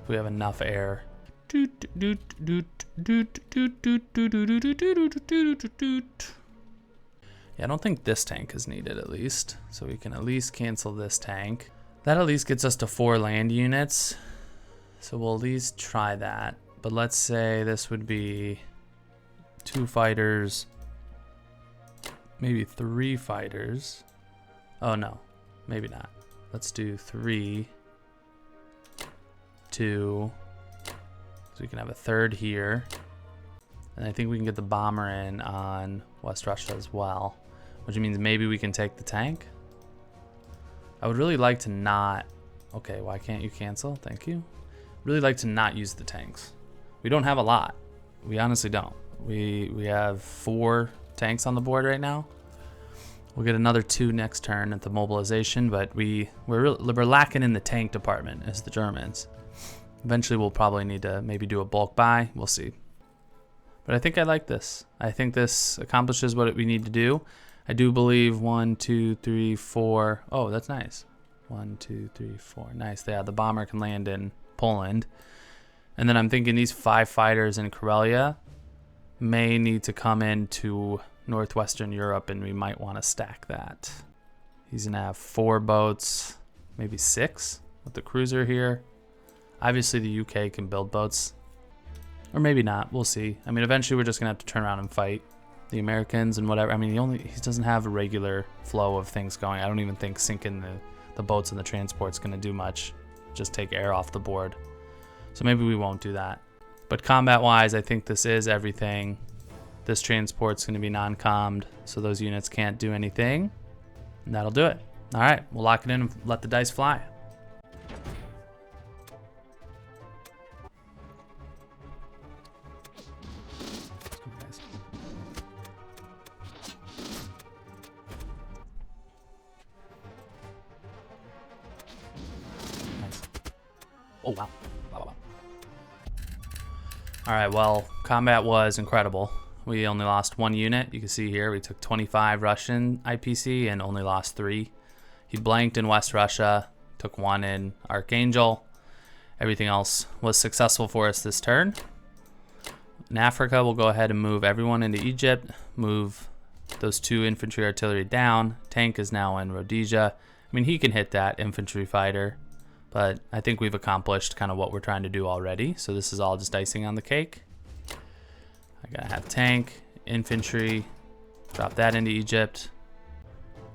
if we have enough air. Yeah, I don't think this tank is needed at least. So we can at least cancel this tank. That at least gets us to 4 land units. So we'll at least try that. But let's say this would be 2 fighters, maybe 3 fighters. Oh no, maybe not. Let's do 3, 2, so we can have a 3rd here. And I think we can get the bomber in on West Russia as well, which means maybe we can take the tank. I would really like to not, okay, why can't you cancel? Thank you. Really like to not use the tanks. We don't have a lot. We honestly don't. We have 4 tanks on the board right now. We'll get another 2 next turn at the mobilization, but we're lacking in the tank department as the Germans. Eventually we'll probably need to maybe do a bulk buy. We'll see. But I think I like this. I think this accomplishes what we need to do. I do believe 1, 2, 3, 4. Oh, that's nice. 1, 2, 3, 4. Nice. Yeah, the bomber can land in Poland. And then I'm thinking these 5 fighters in Karelia may need to come into northwestern Europe, and we might want to stack that. He's going to have 4 boats, maybe 6 with the cruiser here. Obviously, the UK can build boats. Or maybe not. We'll see. I mean, eventually we're just going to have to turn around and fight the Americans and whatever. I mean, he doesn't have a regular flow of things going. I don't even think sinking the boats and the transport's going to do much. Just take air off the board. So maybe we won't do that. But combat-wise, I think this is everything. This transport's going to be non-commed, so those units can't do anything. And that'll do it. All right, we'll lock it in and let the dice fly. Oh, wow. All right, well, combat was incredible. We only lost 1 unit. You can see here we took 25 Russian IPC and only lost 3. He blanked in West Russia, took 1 in Archangel. Everything else was successful for us this turn. In Africa, we'll go ahead and move everyone into Egypt, move those 2 infantry artillery down. Tank is now in Rhodesia. I mean, he can hit that infantry fighter. but I think we've accomplished kind of what we're trying to do already. So this is all just icing on the cake. I gotta have tank, infantry, drop that into Egypt.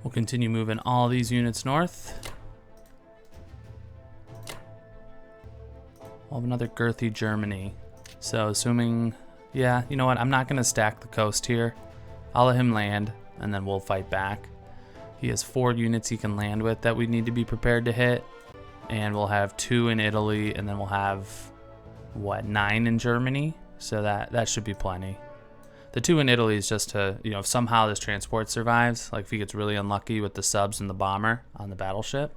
We'll continue moving all these units north. We'll have another girthy Germany. So assuming, yeah, you know what? I'm not gonna stack the coast here. I'll let him land and then we'll fight back. He has 4 units he can land with that we need to be prepared to hit. And we'll have 2 in Italy, and then we'll have, what, 9 in Germany? So that should be plenty. The 2 in Italy is just to, you know, if somehow this transport survives, like if he gets really unlucky with the subs and the bomber on the battleship,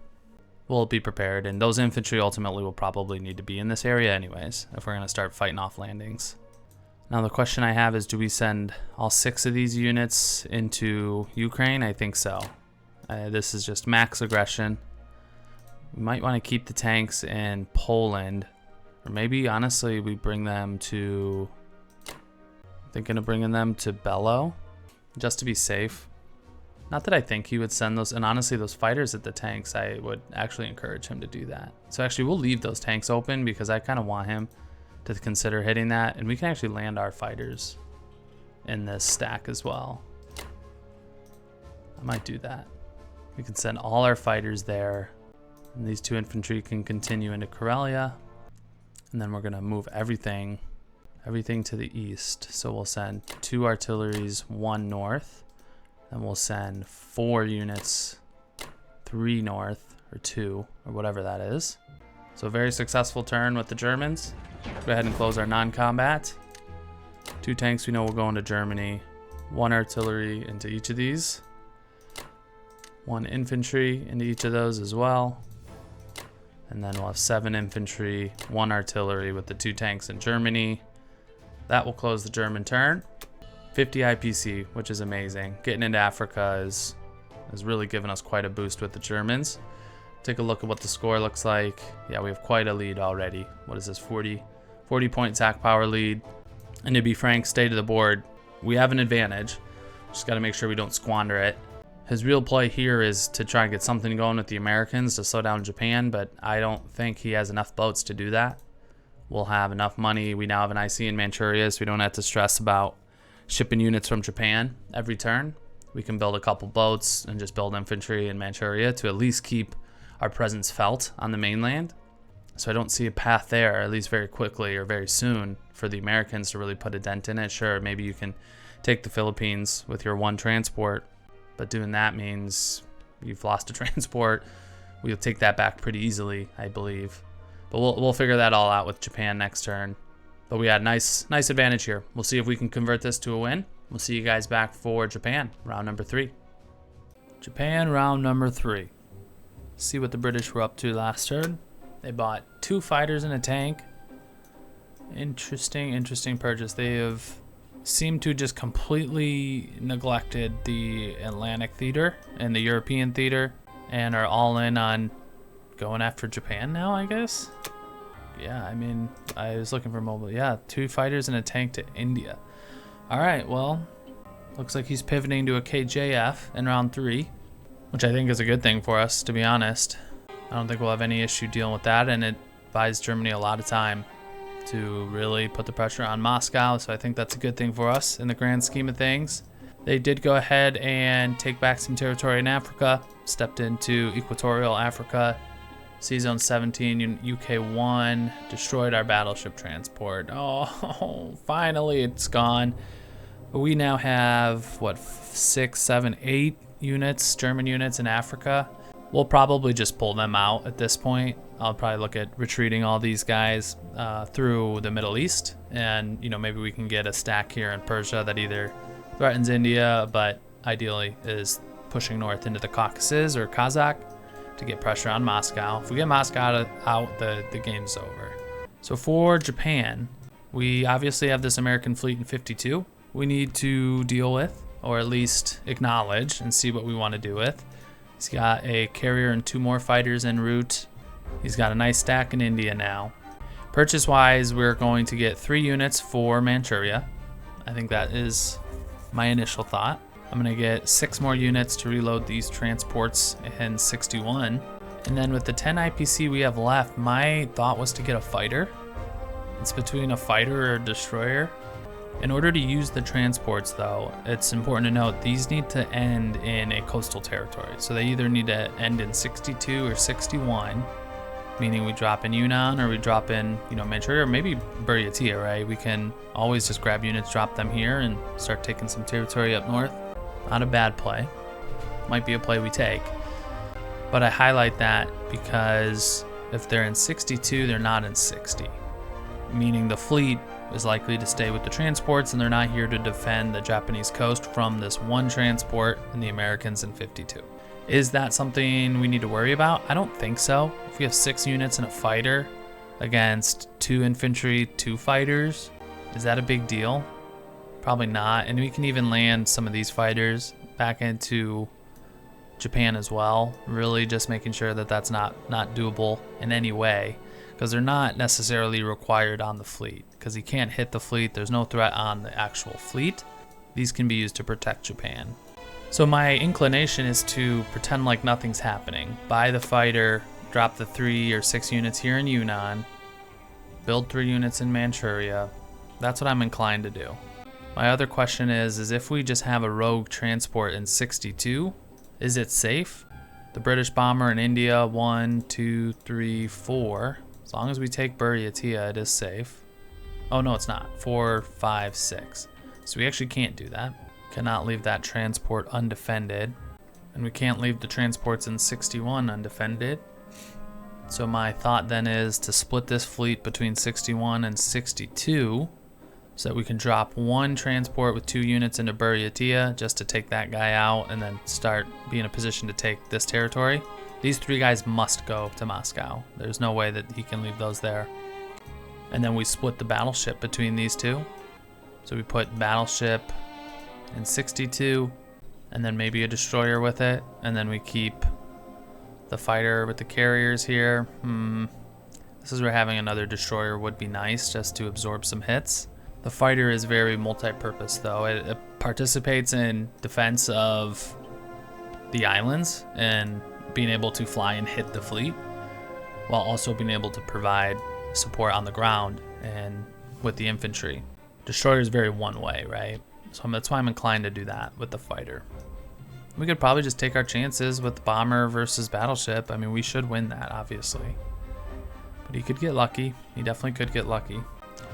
we'll be prepared. And those infantry ultimately will probably need to be in this area anyways, if we're going to start fighting off landings. Now the question I have is, do we send all 6 of these units into Ukraine? I think so. This is just max aggression. We might want to keep the tanks in Poland, or maybe honestly we bring them to, thinking of bringing them to Bello, just to be safe. Not that I think he would send those, and honestly those fighters at the tanks, I would actually encourage him to do that. So actually we'll leave those tanks open because I kind of want him to consider hitting that, and we can actually land our fighters in this stack as well. I might do that. We can send all our fighters there, and these 2 infantry can continue into Karelia, and then we're gonna move everything to the east. So we'll send 2 artilleries, 1 north, and we'll send 4 units, 3 north, or 2, or whatever that is. So a very successful turn with the Germans. Go ahead and close our non-combat. 2 tanks we know will go into Germany, 1 artillery into each of these, 1 infantry into each of those as well. And then we'll have 7 infantry, 1 artillery with the 2 tanks in Germany. That will close the German turn. 50 IPC, which is amazing. Getting into Africa has really given us quite a boost with the Germans. Take a look at what the score looks like. Yeah, we have quite a lead already. What is this, 40 point attack power lead? And to be frank, state of the board, we have an advantage. Just got to make sure we don't squander it. His real play here is to try and get something going with the Americans to slow down Japan, but I don't think he has enough boats to do that. We'll have enough money. We now have an IC in Manchuria, so we don't have to stress about shipping units from Japan every turn. We can build a couple boats and just build infantry in Manchuria to at least keep our presence felt on the mainland. So I don't see a path there, at least very quickly or very soon, for the Americans to really put a dent in it. Sure, maybe you can take the Philippines with your 1 transport, but doing that means you've lost a transport. We'll take that back pretty easily, I believe. But we'll figure that all out with Japan next turn. But we had a nice advantage here. We'll see if we can convert this to a win. We'll see you guys back for Japan, round number 3. Japan, round number 3. See what the British were up to last turn. They bought 2 fighters and a tank. Interesting purchase. They have seemed to just completely neglected the Atlantic theater and the European theater and are all in on going after Japan now, I guess. Yeah, I mean, I was looking for mobile. Yeah, 2 fighters and a tank to India. All right, well, looks like he's pivoting to a KJF in round 3, which I think is a good thing for us, to be honest. I don't think we'll have any issue dealing with that, and it buys Germany a lot of time to really put the pressure on Moscow, so I think that's a good thing for us in the grand scheme of things. They did go ahead and take back some territory in Africa, stepped into Equatorial Africa, Sea Zone 17, UK1, destroyed our battleship transport. Oh, finally it's gone. But we now have, what, 6, 7, 8 units, German units in Africa. We'll probably just pull them out at this point. I'll probably look at retreating all these guys through the Middle East, and maybe we can get a stack here in Persia that either threatens India, but ideally is pushing north into the Caucasus or Kazakh to get pressure on Moscow. If we get Moscow out, the game's over. So for Japan, we obviously have this American fleet in 52 we need to deal with, or at least acknowledge and see what we want to do with. He's got a carrier and 2 more fighters en route. He's got a nice stack in India now. Purchase-wise, we're going to get 3 units for Manchuria. I think that is my initial thought. I'm going to get 6 more units to reload these transports in 61. And then with the 10 IPC we have left, my thought was to get a fighter. It's between a fighter or a destroyer. In order to use the transports though, it's important to note these need to end in a coastal territory. So they either need to end in 62 or 61, meaning we drop in Yunnan or we drop in, Manchuria or maybe Buryatia, right? We can always just grab units, drop them here and start taking some territory up north. Not a bad play. Might be a play we take. But I highlight that because if they're in 62, they're not in 60. Meaning the fleet is likely to stay with the transports and they're not here to defend the Japanese coast from this one transport and the Americans in 52. Is that something we need to worry about? I don't think so. If we have 6 units and a fighter against 2 infantry, 2 fighters, is that a big deal? Probably not. And we can even land some of these fighters back into Japan as well. Really just making sure that that's not doable in any way, because they're not necessarily required on the fleet, because he can't hit the fleet. There's no threat on the actual fleet. These can be used to protect Japan. So my inclination is to pretend like nothing's happening. Buy the fighter, drop the 3 or 6 units here in Yunnan, build 3 units in Manchuria. That's what I'm inclined to do. My other question is if we just have a rogue transport in 62, is it safe? The British bomber in India, 1, 2, 3, 4. As long as we take Buryatia, it is safe. Oh no, it's not. 4, 5, 6. So we actually can't do that. Cannot leave that transport undefended. And we can't leave the transports in 61 undefended. So my thought then is to split this fleet between 61 and 62 so that we can drop 1 transport with 2 units into Buryatia just to take that guy out and then be in a position to take this territory. These 3 guys must go to Moscow. There's no way that he can leave those there. And then we split the battleship between these 2. So we put battleship in 62 and then maybe a destroyer with it, and then we keep the fighter with the carriers here. This is where having another destroyer would be nice, just to absorb some hits. The fighter is very multi-purpose though. It participates in defense of the islands and being able to fly and hit the fleet, while also being able to provide support on the ground and with the infantry. Destroyer is very one way, right? So that's why I'm inclined to do that with the fighter. We could probably just take our chances with bomber versus battleship. I mean, we should win that, obviously. But he could get lucky. He definitely could get lucky.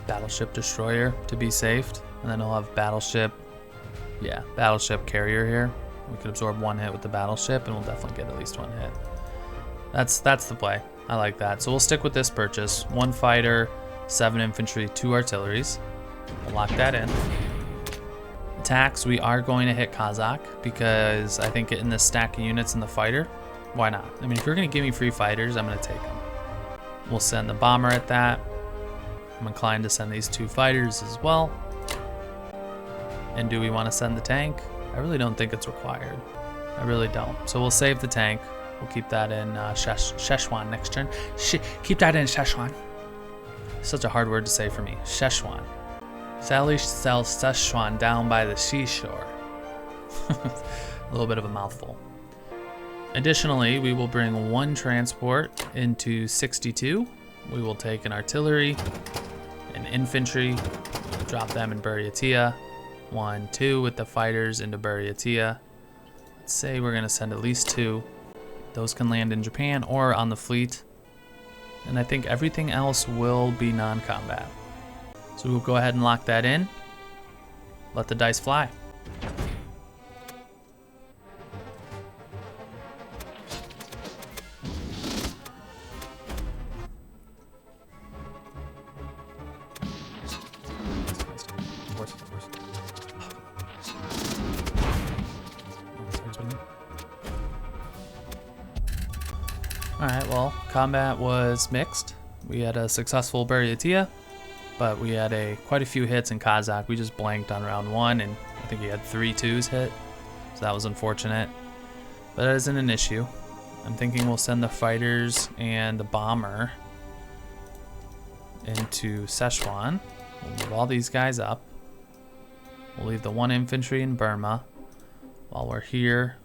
Battleship destroyer to be safe, and then he'll have battleship carrier here. We could absorb 1 hit with the battleship and we'll definitely get at least 1 hit. That's the play. I like that. So we'll stick with this purchase. 1 fighter, 7 infantry, 2 artilleries. We'll lock that in. Attacks, we are going to hit Kazakh because I think getting this stack of units in the fighter, why not? I mean, if you're going to give me free fighters, I'm going to take them. We'll send the bomber at that. I'm inclined to send these 2 fighters as well. And do we want to send the tank? I really don't think it's required. I really don't. So we'll save the tank. We'll keep that in Szechuan next turn. Keep that in Szechuan. Such a hard word to say for me. Szechuan. Sally sells Szechuan down by the seashore. A little bit of a mouthful. Additionally, we will bring 1 transport into 62. We will take an artillery, an infantry, we'll drop them in Buryatia. 1, 2 with the fighters into Buryatia. Let's say we're going to send at least 2. Those can land in Japan or on the fleet. And I think everything else will be non-combat. So we'll go ahead and lock that in. Let the dice fly. Alright, well, combat was mixed. We had a successful Buryatia, but we had quite a few hits in Kazakh. We just blanked on round 1, and I think he had 3 2s hit, so that was unfortunate. But that isn't an issue. I'm thinking we'll send the fighters and the bomber into Szechuan. We'll move all these guys up. We'll leave the 1 infantry in Burma. While we're here,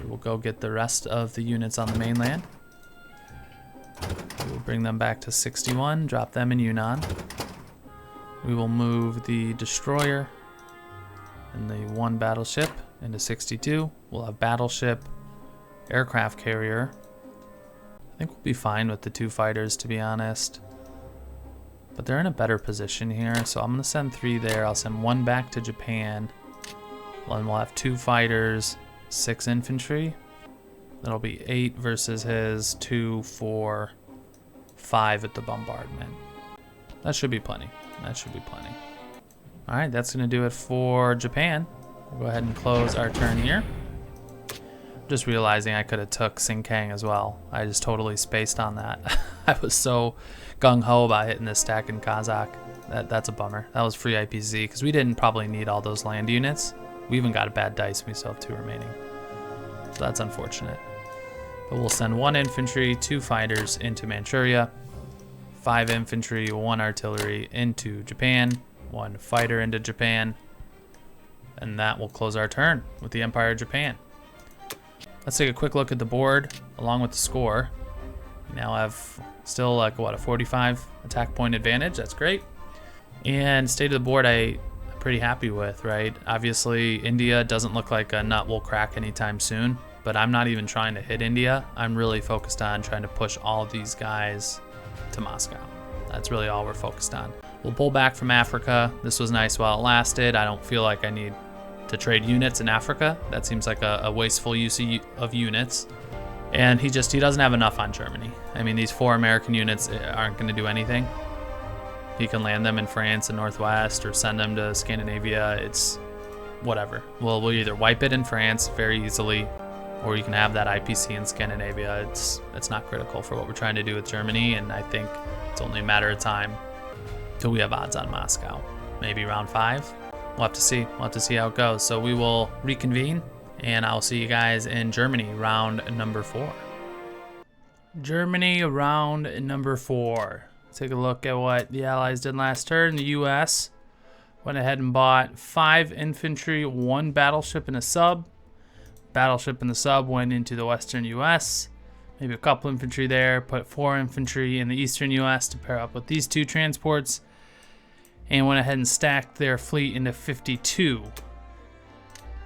we will go get the rest of the units on the mainland. bring them back to 61, drop them in Yunnan. We will move the destroyer and the 1 battleship into 62. We'll have battleship, aircraft carrier. I think we'll be fine with the 2 fighters, to be honest. But they're in a better position here, so I'm gonna send 3 there. I'll send 1 back to Japan. Then we'll have 2 fighters, 6 infantry. That'll be 8 versus his 2, 4, 5 at the bombardment. That should be plenty. That should be plenty. All right, that's gonna do it for Japan. We'll go ahead and close our turn here. Just realizing I could have took Sinkang as well. I just totally spaced on that. I was so gung-ho about hitting this stack in Kazakh. That's a bummer. That was free IPZ because we didn't probably need all those land units. We even got a bad dice. We still have 2 remaining. So that's unfortunate. But we'll send 1 infantry, 2 fighters into Manchuria, 5 infantry, 1 artillery into Japan, 1 fighter into Japan, and that will close our turn with the Empire of Japan. Let's take a quick look at the board along with the score. We now have still like what, a 45 attack point advantage. That's great. And state of the board I'm pretty happy with, right? Obviously India doesn't look like a nut will crack anytime soon, but I'm not even trying to hit India. I'm really focused on trying to push all of these guys to Moscow. That's really all we're focused on. We'll pull back from Africa. This was nice while it lasted. I don't feel like I need to trade units in Africa. That seems like a wasteful use of units. And he doesn't have enough on Germany. I mean, these 4 American units aren't going to do anything. He can land them in France and Northwest or send them to Scandinavia. It's whatever. We'll either wipe it in France very easily, or you can have that IPC in Scandinavia. It's not critical for what we're trying to do with Germany, and I think it's only a matter of time till we have odds on Moscow. Maybe round 5. We'll have to see. We'll have to see how it goes. So we will reconvene, and I'll see you guys in Germany, round number 4. Germany, round number 4. Take a look at what the Allies did last turn. The U.S. went ahead and bought 5 infantry, 1 battleship, and a sub. Battleship and the sub went into the western U.S. Maybe a couple infantry there. Put 4 infantry in the eastern U.S. to pair up with these 2 transports. And went ahead and stacked their fleet into 52.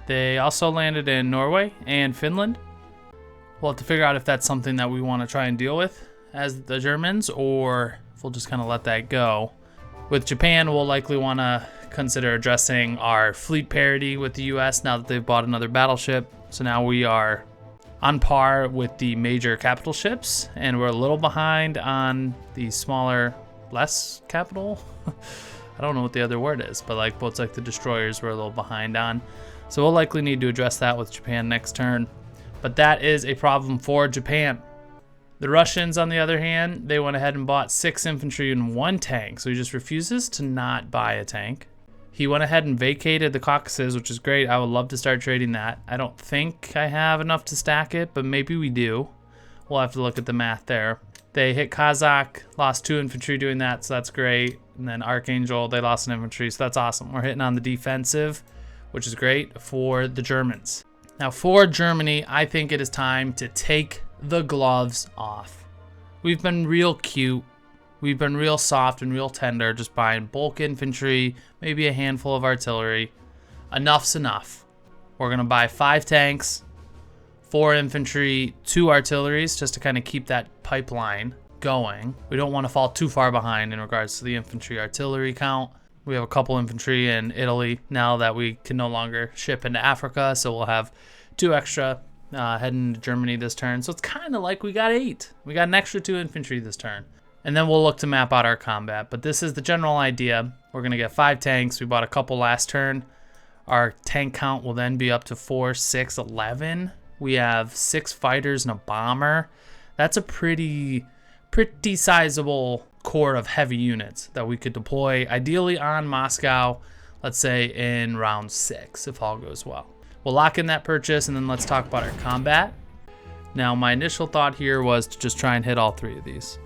They also landed in Norway and Finland. We'll have to figure out if that's something that we want to try and deal with as the Germans, or if we'll just kind of let that go. With Japan, we'll likely want to consider addressing our fleet parity with the US now that they've bought another battleship. So now we are on par with the major capital ships, and we're a little behind on the smaller, less capital. I don't know what the other word is, but like boats like the destroyers we're a little behind on. So we'll likely need to address that with Japan next turn. But that is a problem for Japan. The Russians, on the other hand, they went ahead and bought 6 infantry and 1 tank. So he just refuses to not buy a tank. He went ahead and vacated the Caucasus, which is great. I would love to start trading that. I don't think I have enough to stack it, but maybe we do. We'll have to look at the math there. They hit Kazakh, lost 2 infantry doing that, so that's great. And then Archangel, they lost an infantry, so that's awesome. We're hitting on the defensive, which is great for the Germans. Now for Germany, I think it is time to take the gloves off. We've been real cute. We've been real soft and real tender, just buying bulk infantry, maybe a handful of artillery. Enough's enough. We're gonna buy 5 tanks, 4 infantry, 2 artilleries, just to kind of keep that pipeline going. We don't want to fall too far behind in regards to the infantry artillery count. We have a couple infantry in Italy now that we can no longer ship into Africa, so we'll have 2 extra heading to Germany this turn. So it's kind of like we got 8. We got an extra 2 infantry this turn. And then we'll look to map out our combat. But this is the general idea. We're going to get 5 tanks. We bought a couple last turn. Our tank count will then be up to 4, 6, 11. We have 6 fighters and a bomber. That's a pretty sizable core of heavy units that we could deploy, ideally on Moscow, let's say in round 6, if all goes well. We'll lock in that purchase, and then let's talk about our combat. Now, my initial thought here was to just try and hit all 3 of these.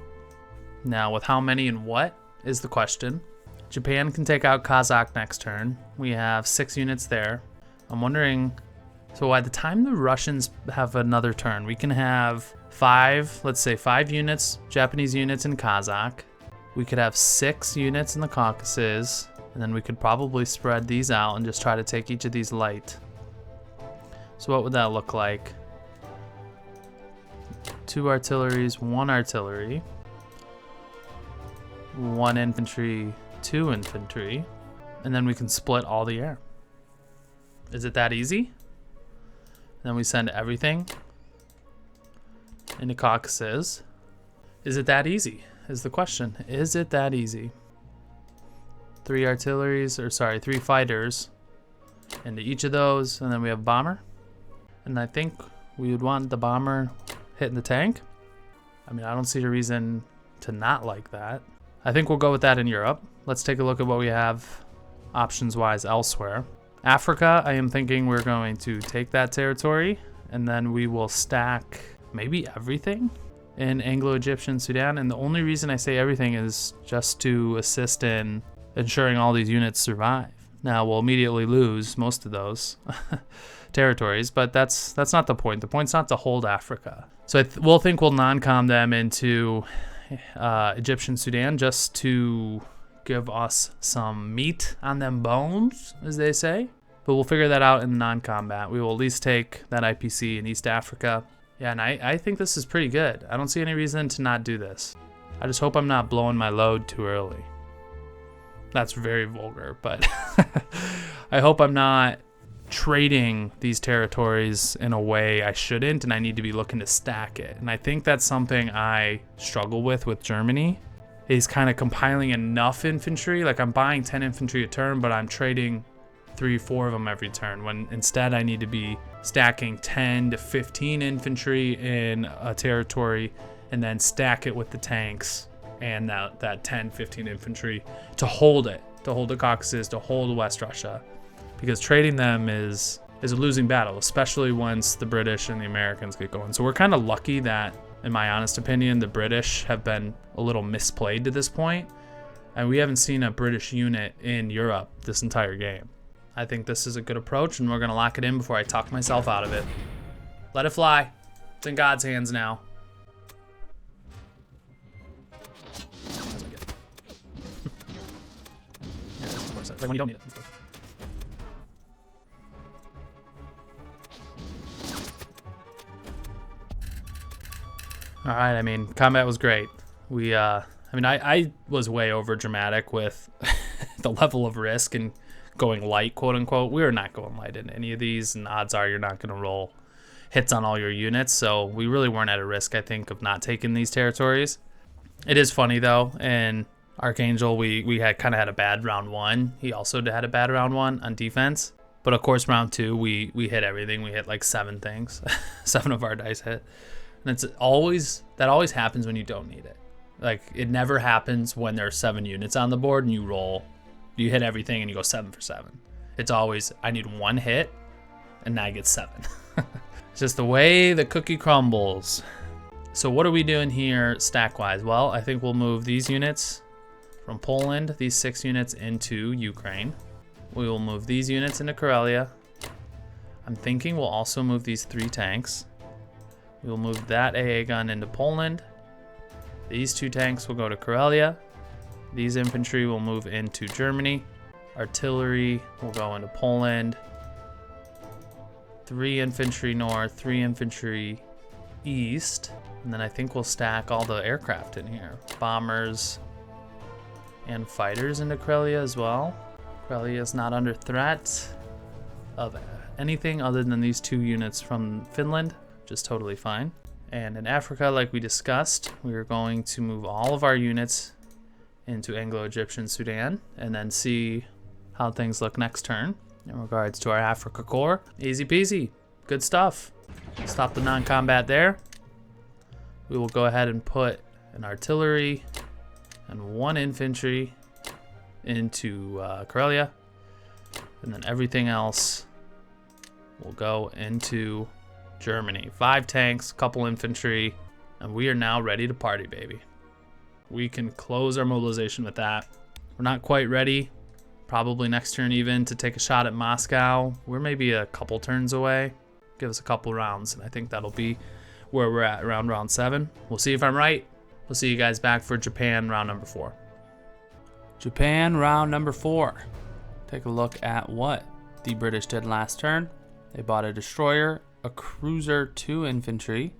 Now, with how many and what is the question. Japan can take out Kazakh next turn. We have 6 units there. I'm wondering, so by the time the Russians have another turn, we can have let's say 5 units, Japanese units in Kazakh. We could have 6 units in the Caucasus, and then we could probably spread these out and just try to take each of these light. So what would that look like? 2 artilleries, 1 artillery, 1 infantry, 2 infantry, and then we can split all the air. Is it that easy? Then we send everything into Caucasus. Is it that easy? Is the question. Is it that easy? 3 fighters into each of those, and then we have bomber. And I think we would want the bomber hitting the tank. I mean, I don't see a reason to not like that. I think we'll go with that in Europe. Let's take a look at what we have options-wise elsewhere. Africa, I am thinking we're going to take that territory, and then we will stack maybe everything in Anglo-Egyptian Sudan. And the only reason I say everything is just to assist in ensuring all these units survive. Now, we'll immediately lose most of those territories, but that's not the point. The point's not to hold Africa. So we'll non-com them into Egyptian Sudan just to give us some meat on them bones, as they say. But we'll figure that out in non-combat. We will at least take that IPC in East Africa. Yeah, and I think this is pretty good. I don't see any reason to not do this. I just hope I'm not blowing my load too early. That's very vulgar, but I hope I'm not trading these territories in a way I shouldn't, and I need to be looking to stack it. And I think that's something I struggle with Germany, is kind of compiling enough infantry. Like, I'm buying 10 infantry a turn, but I'm trading 3-4 of them every turn, when instead I need to be stacking 10 to 15 infantry in a territory and then stack it with the tanks and that 10-15 infantry to hold it, to hold the Caucasus, to hold West Russia, because trading them is a losing battle, especially once the British and the Americans get going. So we're kind of lucky that, in my honest opinion, the British have been a little misplayed to this point, and we haven't seen a British unit in Europe this entire game. I think this is a good approach, and we're going to lock it in before I talk myself out of it. Let it fly. It's in God's hands now. Like when you don't need it. All right, I mean, combat was great. I was way over dramatic with the level of risk and going light, quote unquote. We were not going light in any of these, and odds are you're not going to roll hits on all your units. So we really weren't at a risk, I think, of not taking these territories. It is funny though, in Archangel, we had kind of had a bad round 1. He also had a bad round 1 on defense. But of course, round 2, we hit everything. We hit like 7 things. 7 of our dice hit. And that always happens when you don't need it. Like, it never happens when there's 7 units on the board and you hit everything and you go 7 for 7. It's always, I need 1 hit and now I get 7. It's just the way the cookie crumbles. So what are we doing here stack-wise? Well, I think we'll move these units from Poland, these 6 units into Ukraine. We will move these units into Karelia. I'm thinking we'll also move these 3 tanks. We will move that AA gun into Poland. These 2 tanks will go to Karelia. These infantry will move into Germany. Artillery will go into Poland. 3 infantry north, 3 infantry east. And then I think we'll stack all the aircraft in here. Bombers and fighters into Karelia as well. Karelia is not under threat of anything other than these 2 units from Finland, which is totally fine. And in Africa, like we discussed, we are going to move all of our units into Anglo-Egyptian Sudan and then see how things look next turn in regards to our Africa core. Easy peasy, good stuff. Stop the non-combat there. We will go ahead and put an artillery and 1 infantry into Karelia, and then everything else will go into Germany. 5 tanks, couple infantry, and we are now ready to party, baby. We can close our mobilization with that. We're not quite ready, probably next turn even, to take a shot at Moscow. We're maybe a couple turns away. Give us a couple rounds, and I think that'll be where we're at around round 7. We'll see if I'm right. We'll see you guys back for Japan round number 4. Japan round number 4. Take a look at what the British did last turn. They bought a destroyer, a cruiser, 2 infantry,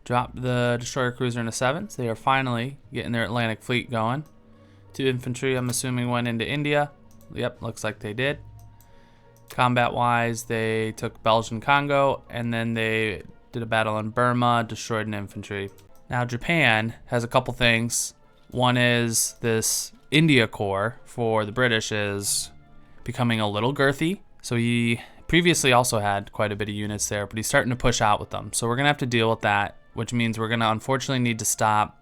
dropped the destroyer cruiser into 7s. They are finally getting their Atlantic fleet going. 2 infantry, I'm assuming, went into India. Yep, looks like they did. Combat wise, they took Belgian Congo, and then they did a battle in Burma, destroyed an infantry. Now Japan has a couple things. One is this India Corps for the British is becoming a little girthy. So he previously also had quite a bit of units there, but he's starting to push out with them. So we're gonna have to deal with that, which means we're gonna unfortunately need to stop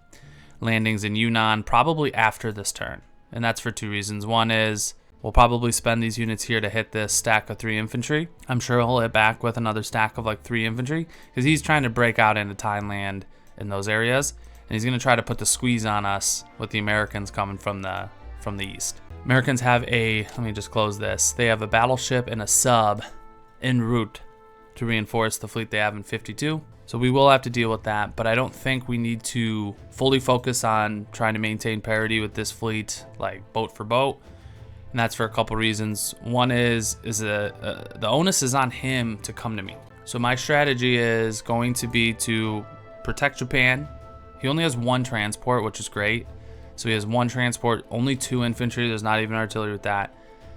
landings in Yunnan probably after this turn. And that's for 2 reasons. One is we'll probably spend these units here to hit this stack of 3 infantry. I'm sure he'll hit back with another stack of like 3 infantry because he's trying to break out into Thailand in those areas. And he's gonna try to put the squeeze on us with the Americans coming from the east. Americans have let me just close this. They have a battleship and a sub en route to reinforce the fleet they have in 52. So we will have to deal with that, but I don't think we need to fully focus on trying to maintain parity with this fleet, like boat for boat. And that's for a couple reasons. One is the onus is on him to come to me. So my strategy is going to be to protect Japan. He only has 1 transport, which is great. So he has 1 transport, only 2 infantry. There's not even artillery with that.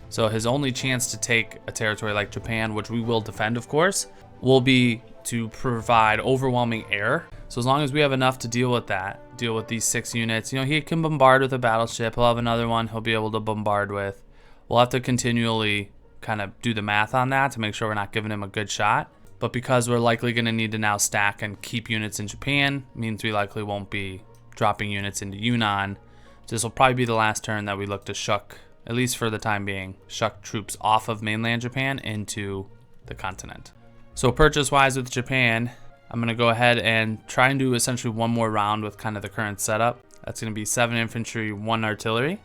So his only chance to take a territory like Japan, which we will defend, of course, will be to provide overwhelming air. So as long as we have enough to deal with that, deal with these 6 units, he can bombard with a battleship. He'll have another one he'll be able to bombard with. We'll have to continually kind of do the math on that to make sure we're not giving him a good shot. But because we're likely going to need to now stack and keep units in Japan, means we likely won't be dropping units into Yunnan. So this will probably be the last turn that we look to shuck, at least for the time being, shuck troops off of mainland Japan into the continent. So purchase-wise with Japan, I'm going to go ahead and try and do essentially 1 more round with kind of the current setup. That's going to be 7 infantry, 1 artillery.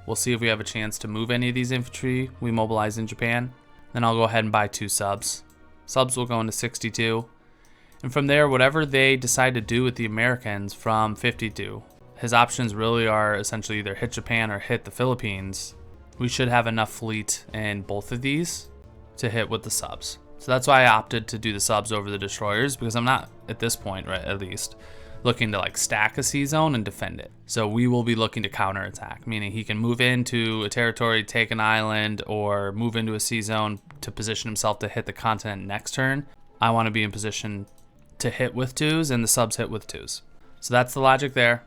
We'll see if we have a chance to move any of these infantry we mobilize in Japan. Then I'll go ahead and buy 2 subs. Subs will go into 62. And from there, whatever they decide to do with the Americans from 52, his options really are essentially either hit Japan or hit the Philippines. We should have enough fleet in both of these to hit with the subs. So that's why I opted to do the subs over the destroyers, because I'm not, at this point, right, at least, looking to like stack a sea zone and defend it. So we will be looking to counterattack, meaning he can move into a territory, take an island, or move into a sea zone to position himself to hit the continent next turn. I want to be in position to hit with 2s and the subs hit with 2s. So that's the logic there.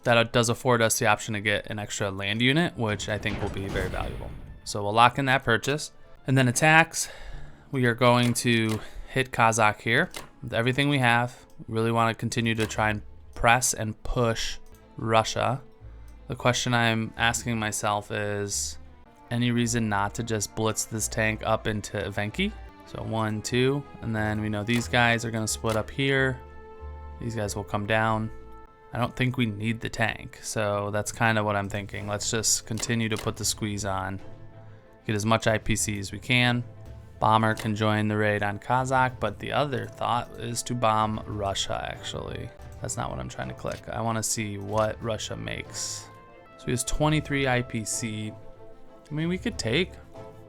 That does afford us the option to get an extra land unit, which I think will be very valuable. So we'll lock in that purchase. And then attacks, we are going to hit Kazakh here with everything we have. We really want to continue to try and press and push Russia. The question I'm asking myself is, any reason not to just blitz this tank up into Evenki? So 1, 2, and then we know these guys are going to split up here. These guys will come down. I don't think we need the tank, so that's kind of what I'm thinking. Let's just continue to put the squeeze on. Get as much IPC as we can. Bomber can join the raid on Kazakh, but the other thought is to bomb Russia, actually. That's not what I'm trying to click. I want to see what Russia makes. So he has 23 IPC. I mean, we could take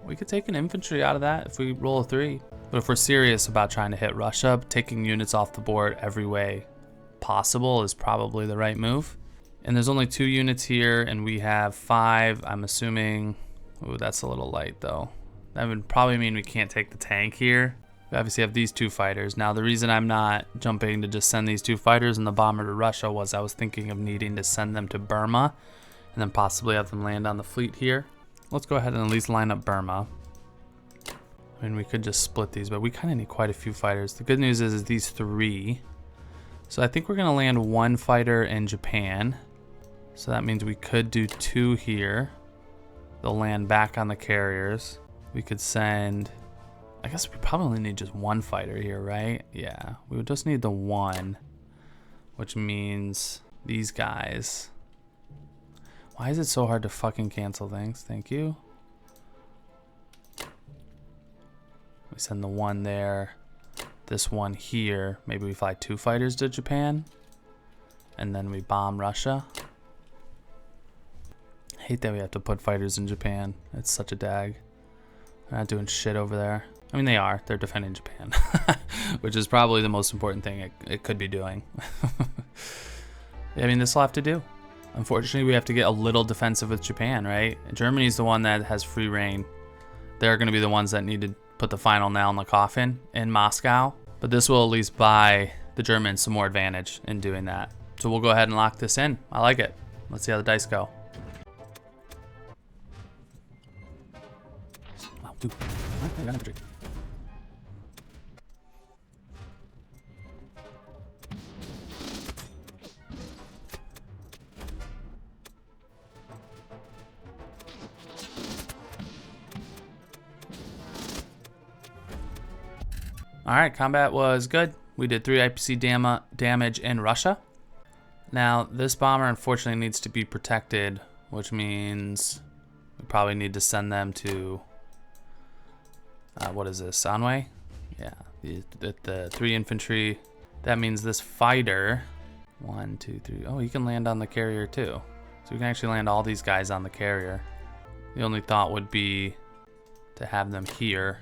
an infantry out of that if we roll a 3. But if we're serious about trying to hit Russia, taking units off the board every way possible is probably the right move. And there's only 2 units here, and we have 5. I'm assuming, ooh, that's a little light though. That would probably mean we can't take the tank here. We obviously have these 2 fighters. Now the reason I'm not jumping to just send these 2 fighters and the bomber to Russia was I was thinking of needing to send them to Burma and then possibly have them land on the fleet here. Let's go ahead and at least line up Burma. I mean, we could just split these, but we kind of need quite a few fighters. The good news is these 3. So I think we're gonna land 1 fighter in Japan. So that means we could do 2 here. They'll land back on the carriers. We could send, I guess we probably only need just 1 fighter here, right? Yeah, we would just need the 1, which means these guys. Why is it so hard to fucking cancel things? Thank you. We send the 1 there. this one here, maybe we fly 2 fighters to Japan, and then we bomb Russia. I hate that we have to put fighters in Japan. It's such a dag. They're not doing shit over there. I mean, they are. They're defending Japan, which is probably the most important thing it could be doing. I mean, this will have to do. Unfortunately, we have to get a little defensive with Japan, right? Germany's the one that has free reign. They're going to be the ones that need to put the final nail in the coffin in Moscow. But this will at least buy the Germans some more advantage in doing that. So we'll go ahead and lock this in. I like it. Let's see how the dice go. Wow, dude. I got infantry. Alright, combat was good. We did 3 IPC damage in Russia. Now, this bomber unfortunately needs to be protected, which means we probably need to send them to, what is this, Sanway? Yeah, the 3 infantry. That means this fighter, 1, 2, 3, oh, he can land on the carrier too. So we can actually land all these guys on the carrier. The only thought would be to have them here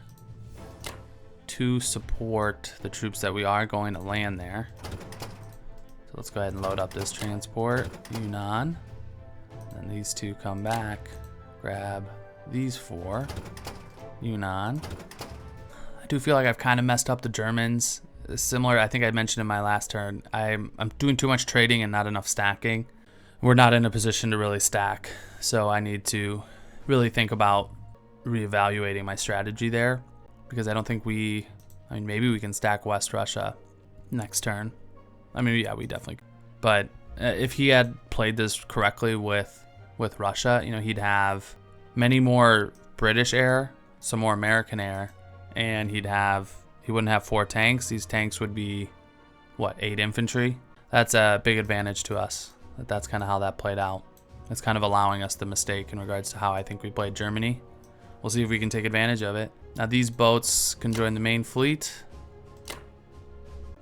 to support the troops that we are going to land there. So let's go ahead and load up this transport, Yunnan. And these 2 come back, grab these 4, Yunnan. I do feel like I've kind of messed up the Germans. Similar, I think I mentioned in my last turn, I'm doing too much trading and not enough stacking. We're not in a position to really stack, so I need to really think about reevaluating my strategy there. Because I don't think I mean, maybe we can stack West Russia next turn. I mean, yeah, we definitely, but if he had played this correctly with Russia, you know, he'd have many more British air, some more American air, and he wouldn't have 4 tanks. These tanks would be, what, 8 infantry? That's a big advantage to us. That's kind of how that played out. It's kind of allowing us the mistake in regards to how I think we played Germany. We'll see if we can take advantage of it. Now these boats can join the main fleet.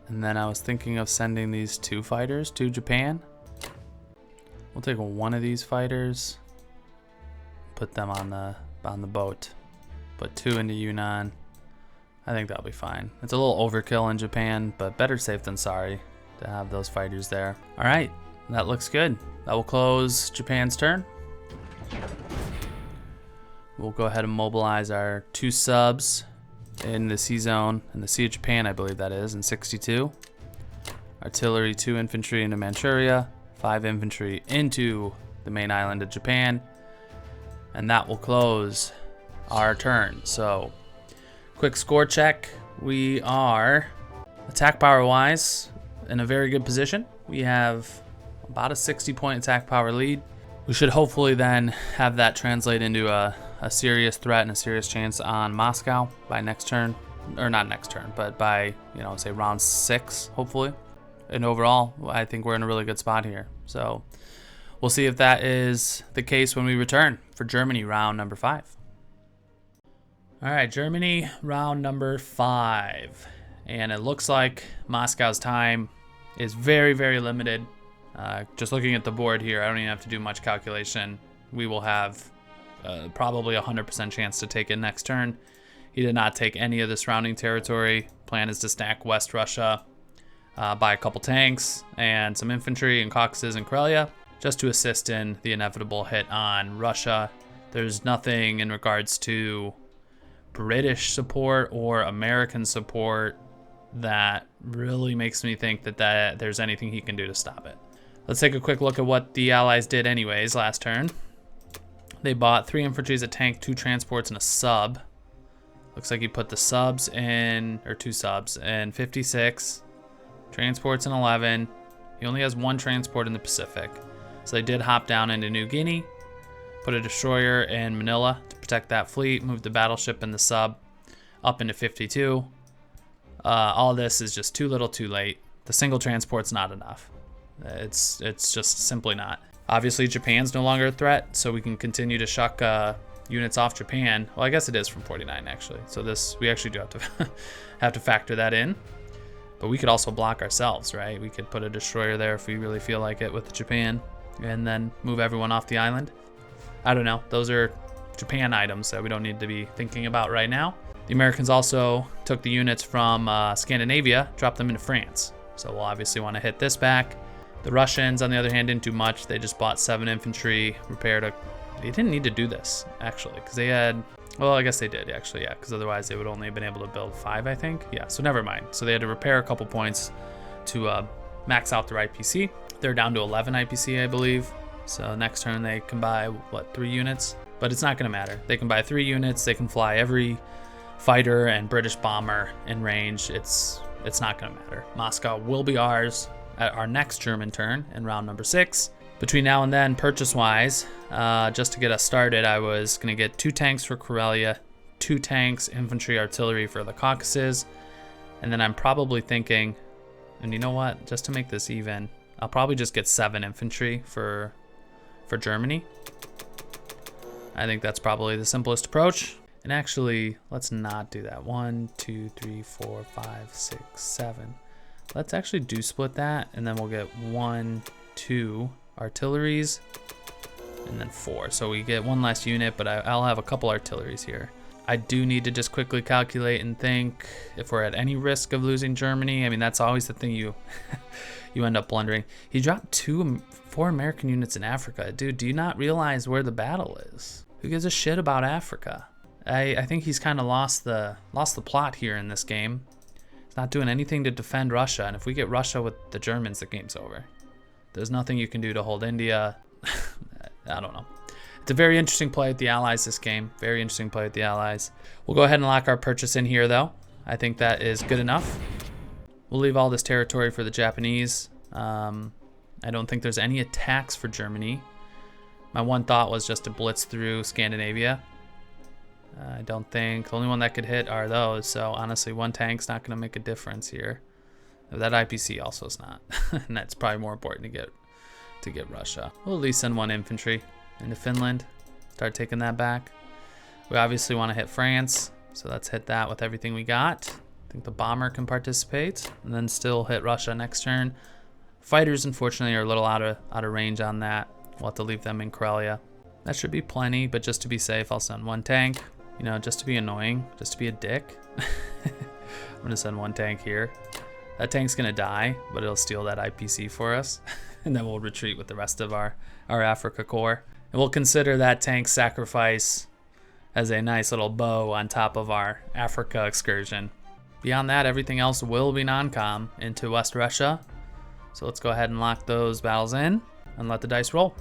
And then I was thinking of sending these 2 fighters to Japan. We'll take one of these fighters, put them on the boat. Put 2 into Yunnan. I think that'll be fine. It's a little overkill in Japan, but better safe than sorry to have those fighters there. All right, that looks good. That will close Japan's turn. We'll go ahead and mobilize our 2 subs in the Sea Zone, in the Sea of Japan, I believe that is, in 62. Artillery, 2 infantry into Manchuria, 5 infantry into the main island of Japan, and that will close our turn. So, quick score check. We are, attack power wise, in a very good position. We have about a 60-point attack power lead. We should hopefully then have that translate into a serious threat and a serious chance on Moscow by next turn, or not next turn, but by, you know, say round 6, hopefully. And overall, I think we're in a really good spot here. So we'll see if that is the case when we return for Germany round number 5. All right, Germany round number 5. And it looks like Moscow's time is very, very limited. Just looking at the board here, I don't even have to do much calculation. We will have probably a 100% chance to take it next turn. He did not take any of the surrounding territory. Plan is to stack West Russia, buy a couple tanks and some infantry in Caucasus and Karelia, just to assist in the inevitable hit on Russia. There's nothing in regards to British support or American support that really makes me think that there's anything he can do to stop it. Let's take a quick look at what the Allies did anyways last turn. They bought 3 infantries, a tank, 2 transports, and a sub. Looks like he put the subs in, or 2 subs, in 56, transports in 11. He only has 1 transport in the Pacific. So they did hop down into New Guinea, put a destroyer in Manila to protect that fleet, moved the battleship and the sub up into 52. All this is just too little too late. The single transport's not enough. It's just simply not. Obviously, Japan's no longer a threat, so we can continue to shuck units off Japan. Well, I guess it is from 49 actually. So this, we actually do have to have to factor that in. But we could also block ourselves, right? We could put a destroyer there if we really feel like it with Japan, and then move everyone off the island. I don't know. Those are Japan items that we don't need to be thinking about right now. The Americans also took the units from Scandinavia, dropped them into France. So we'll obviously want to hit this back. The Russians, on the other hand, didn't do much. They just bought 7 infantry, repaired a... They didn't need to do this, actually, because they had... Well, I guess they did, actually, yeah, because otherwise they would only have been able to build 5, I think. Yeah, so never mind. So they had to repair a couple points to max out their IPC. They're down to 11 IPC, I believe. So next turn they can buy, what, 3 units? But it's not going to matter. They can buy 3 units. They can fly every fighter and British bomber in range. It's not going to matter. Moscow will be ours at our next German turn in round number 6. Between now and then, purchase-wise, just to get us started, I was going to get 2 tanks for Karelia, 2 tanks, infantry, artillery for the Caucasus, and then I'm probably thinking, and you know what, just to make this even, I'll probably just get 7 infantry for Germany. I think that's probably the simplest approach. And actually, let's not do that. 1, 2, 3, 4, 5, 6, 7. Let's actually do split that, and then we'll get 1, 2 artilleries, and then 4. So we get 1 less unit, but I'll have a couple artilleries here. I do need to just quickly calculate and think if we're at any risk of losing Germany. I mean, that's always the thing you end up blundering. He dropped 4 American units in Africa. Dude, do you not realize where the battle is? Who gives a shit about Africa? I think he's kind of lost the plot here in this game. He's not doing anything to defend Russia, and if we get Russia with the Germans, the game's over. There's nothing you can do to hold India. I don't know. It's a very interesting play with the Allies this game. Very interesting play with the Allies. We'll go ahead and lock our purchase in here, though. I think that is good enough. We'll leave all this territory for the Japanese. I don't think there's any attacks for Germany. My one thought was just to blitz through Scandinavia. I don't think the only one that could hit are those. So honestly, 1 tank's not going to make a difference here. That IPC also is not, and that's probably more important to get Russia. We'll at least send 1 infantry into Finland. Start taking that back. We obviously want to hit France, so let's hit that with everything we got. I think the bomber can participate, and then still hit Russia next turn. Fighters, unfortunately, are a little out of range on that. We'll have to leave them in Karelia. That should be plenty, but just to be safe, I'll send 1 tank. You know, just to be annoying, just to be a dick. I'm gonna send 1 tank here. That tank's gonna die, but it'll steal that IPC for us. And then we'll retreat with the rest of our Africa Corps. And we'll consider that tank sacrifice as a nice little bow on top of our Africa excursion. Beyond that, everything else will be non-com into West Russia. So let's go ahead and lock those battles in and let the dice roll.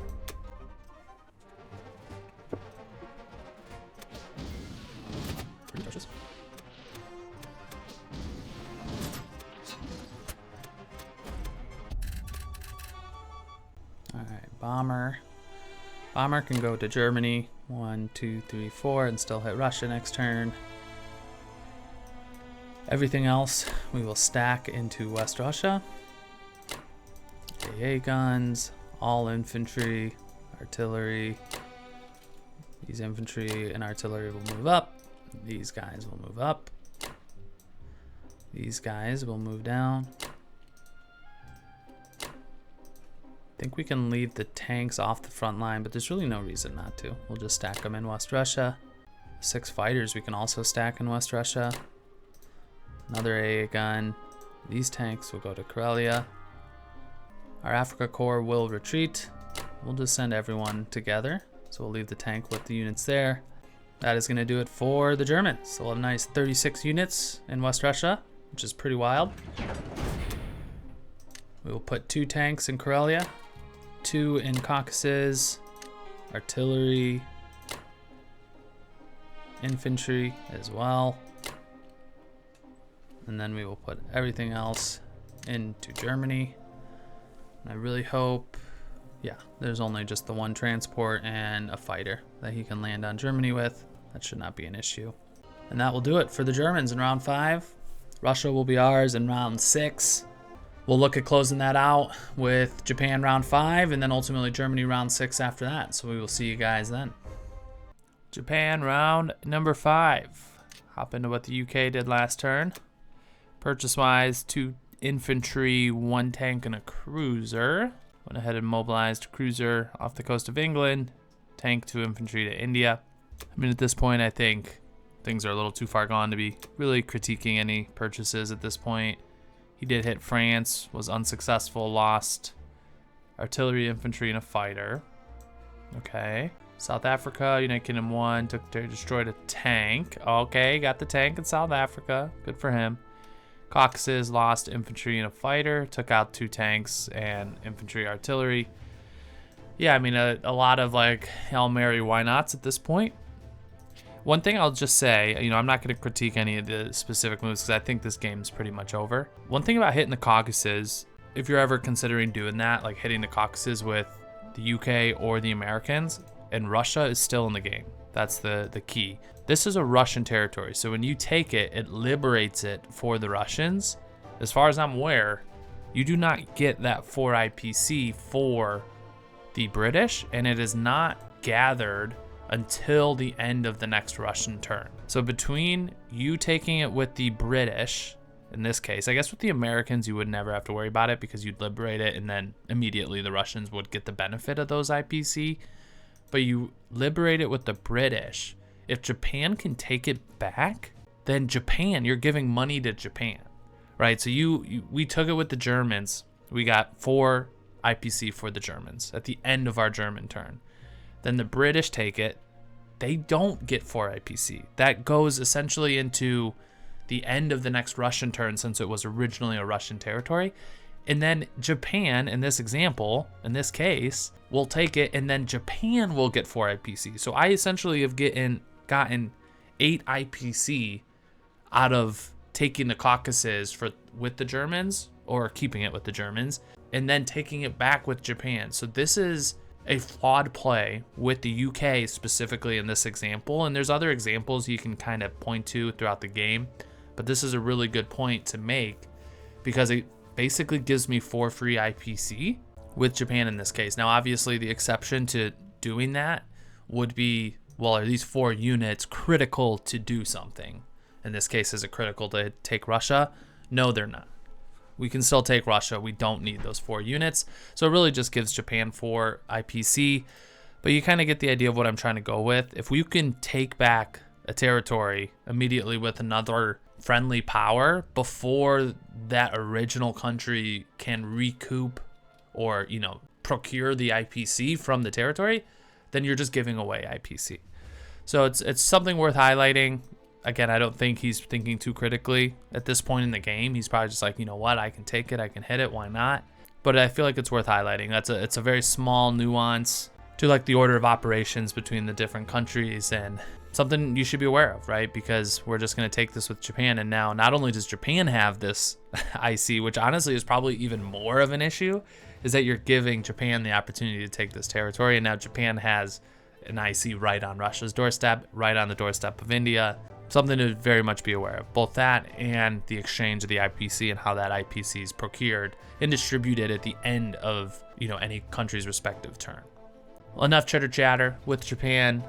Alright, bomber. Bomber can go to Germany. 1, 2, 3, 4, and still hit Russia next turn. Everything else we will stack into West Russia. AA guns, all infantry, artillery. These infantry and artillery will move up. These guys will move up. These guys will move down. I think we can leave the tanks off the front line, but there's really no reason not to. We'll just stack them in West Russia. 6 fighters we can also stack in West Russia. Another AA gun. These tanks will go to Karelia. Our Africa Corps will retreat. We'll just send everyone together. So we'll leave the tank with the units there. That is going to do it for the Germans. So we'll have a nice 36 units in West Russia, which is pretty wild. We will put 2 tanks in Karelia, 2 in Caucasus, artillery, infantry as well. And then we will put everything else into Germany. And I really hope, yeah, there's only just the 1 transport and a fighter that he can land on Germany with. That should not be an issue. And that will do it for the Germans in round 5. Russia will be ours in round 6. We'll look at closing that out with Japan round 5 and then ultimately Germany round 6 after that. So we will see you guys then. Japan round number 5. Hop into what the UK did last turn. Purchase-wise, 2 infantry, 1 tank, and a cruiser. Went ahead and mobilized cruiser off the coast of England, tank to infantry to India. I mean, at this point, I think things are a little too far gone to be really critiquing any purchases at this point. He did hit France, was unsuccessful, lost artillery, infantry, and a fighter. Okay. South Africa, United Kingdom 1, destroyed a tank. Okay, got the tank in South Africa. Good for him. Caucasus lost infantry and a fighter, took out 2 tanks and infantry, artillery. Yeah, I mean, a lot of like Hail Mary, why nots at this point. One thing I'll just say, I'm not going to critique any of the specific moves because I think this game's pretty much over. One thing about hitting the Caucasus, if you're ever considering doing that, like hitting the Caucasus with the UK or the Americans, and Russia is still in the game. That's the key. This is a Russian territory, so when you take it, it liberates it for the Russians. As far as I'm aware, you do not get that 4 IPC for the British, and it is not gathered until the end of the next Russian turn. So between you taking it with the British, in this case, I guess with the Americans, you would never have to worry about it because you'd liberate it and then immediately the Russians would get the benefit of those IPC. But you liberate it with the British. If Japan can take it back, then Japan, you're giving money to Japan, right? So we took it with the Germans. We got 4 IPC for the Germans at the end of our German turn. Then the British take it. They don't get 4 IPC. That goes essentially into the end of the next Russian turn since it was originally a Russian territory. And then Japan, in this example, in this case, will take it, and then Japan will get 4 IPC. So I essentially have gotten 8 IPC out of taking the Caucasus with the Germans, or keeping it with the Germans, and then taking it back with Japan. So this is a flawed play with the UK specifically in this example, and there's other examples you can kind of point to throughout the game, but this is a really good point to make because it basically gives me 4 free IPC with Japan in this case. Now obviously the exception to doing that would be, well, are these 4 units critical to do something? In this case, is it critical to take Russia? No, they're not. We can still take Russia. We don't need those 4 units. So it really just gives Japan 4 IPC. But you kind of get the idea of what I'm trying to go with. If we can take back a territory immediately with another friendly power before that original country can recoup or, procure the IPC from the territory, then you're just giving away IPC. So it's something worth highlighting. Again, I don't think he's thinking too critically at this point in the game. He's probably just like, you know what, I can take it, I can hit it, why not? But I feel like it's worth highlighting. It's a very small nuance to like the order of operations between the different countries and something you should be aware of, right? Because we're just going to take this with Japan, and now not only does Japan have this IC, which honestly is probably even more of an issue, is that you're giving Japan the opportunity to take this territory, and now Japan has an IC right on Russia's doorstep, right on the doorstep of India. Something to very much be aware of, both that and the exchange of the IPC and how that IPC is procured and distributed at the end of any country's respective turn. Well, enough chitter chatter with Japan.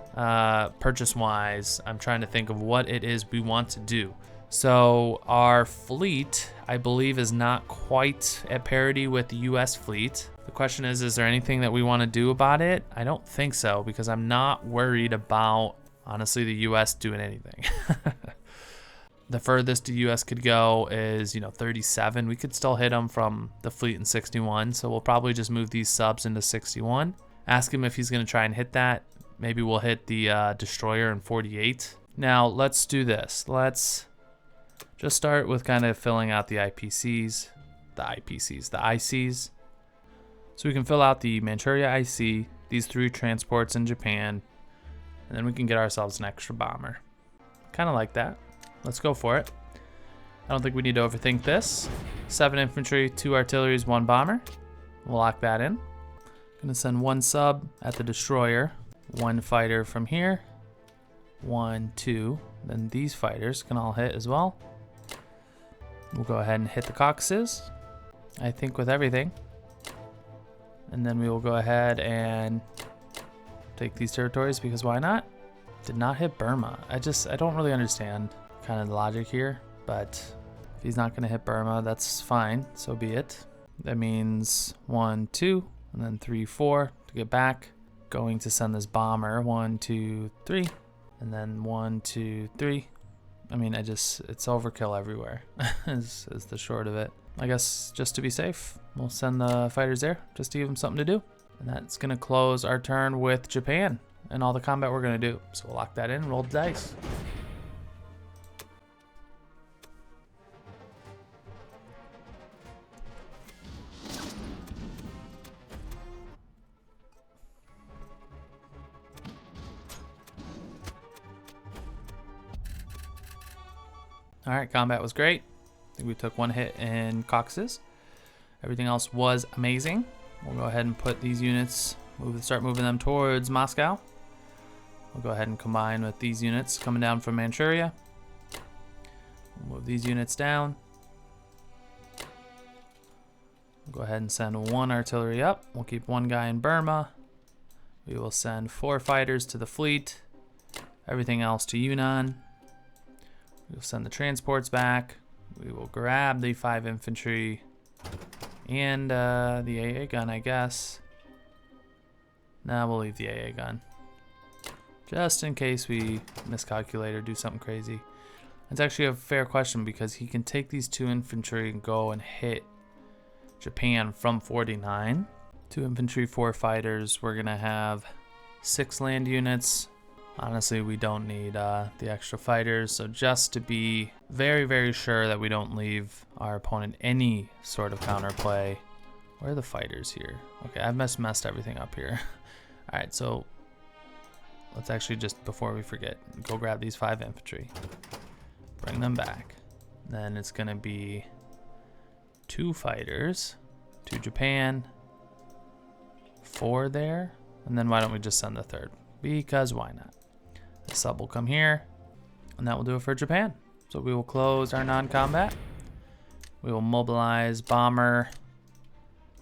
Purchase wise, I'm trying to think of what it is we want to do. So our fleet, I believe, is not quite at parity with the US fleet. The question is there anything that we want to do about it? I don't think so, because I'm not worried about, honestly, the US doing anything. The furthest the US could go is, 37. We could still hit them from the fleet in 61. So we'll probably just move these subs into 61. Ask him if he's going to try and hit that. Maybe we'll hit the destroyer in 48. Now let's do this. Let's just start with kind of filling out the IPCs, the ICs. So we can fill out the Manchuria IC, these 3 transports in Japan, and then we can get ourselves an extra bomber. Kind of like that. Let's go for it. I don't think we need to overthink this. 7 infantry, 2 artilleries, 1 bomber. We'll lock that in. Gonna send 1 sub at the destroyer, 1 fighter from here, 1, 2. Then these fighters can all hit as well. We'll go ahead and hit the Caucasus, I think, with everything. And then we will go ahead and take these territories because why not? Did not hit Burma. I don't really understand kind of the logic here, but If he's not going to hit Burma, that's fine. So be it. That means 1, 2, and then 3, 4 to get back. Going to send this bomber. 1, 2, 3, and then 1, 2, 3. I mean, it's overkill everywhere is the short of it. I guess just to be safe, we'll send the fighters there just to give them something to do. And that's going to close our turn with Japan and all the combat we're going to do. So we'll lock that in, roll the dice. All right, combat was great. I think we took 1 hit in Caucasus. Everything else was amazing. We'll go ahead and put these units, start moving them towards Moscow. We'll go ahead and combine with these units coming down from Manchuria. We'll move these units down. We'll go ahead and send 1 artillery up. We'll keep 1 guy in Burma. We will send 4 fighters to the fleet. Everything else to Yunnan. We'll send the transports back. We will grab the 5 infantry and the AA gun, I guess. Nah, we'll leave the AA gun. Just in case we miscalculate or do something crazy. It's actually a fair question because he can take these 2 infantry and go and hit Japan from 49. 2 infantry, 4 fighters. We're going to have 6 land units. Honestly, we don't need the extra fighters, so just to be very, very sure that we don't leave our opponent any sort of counterplay. Where are the fighters here? Okay, I've messed everything up here. All right, so let's actually just, before we forget, go grab these 5 infantry. Bring them back. Then it's going to be 2 fighters to Japan, 4 there, and then why don't we just send the 3rd? Because why not? The sub will come here, and that will do it for Japan. So we will close our non-combat. We will mobilize bomber,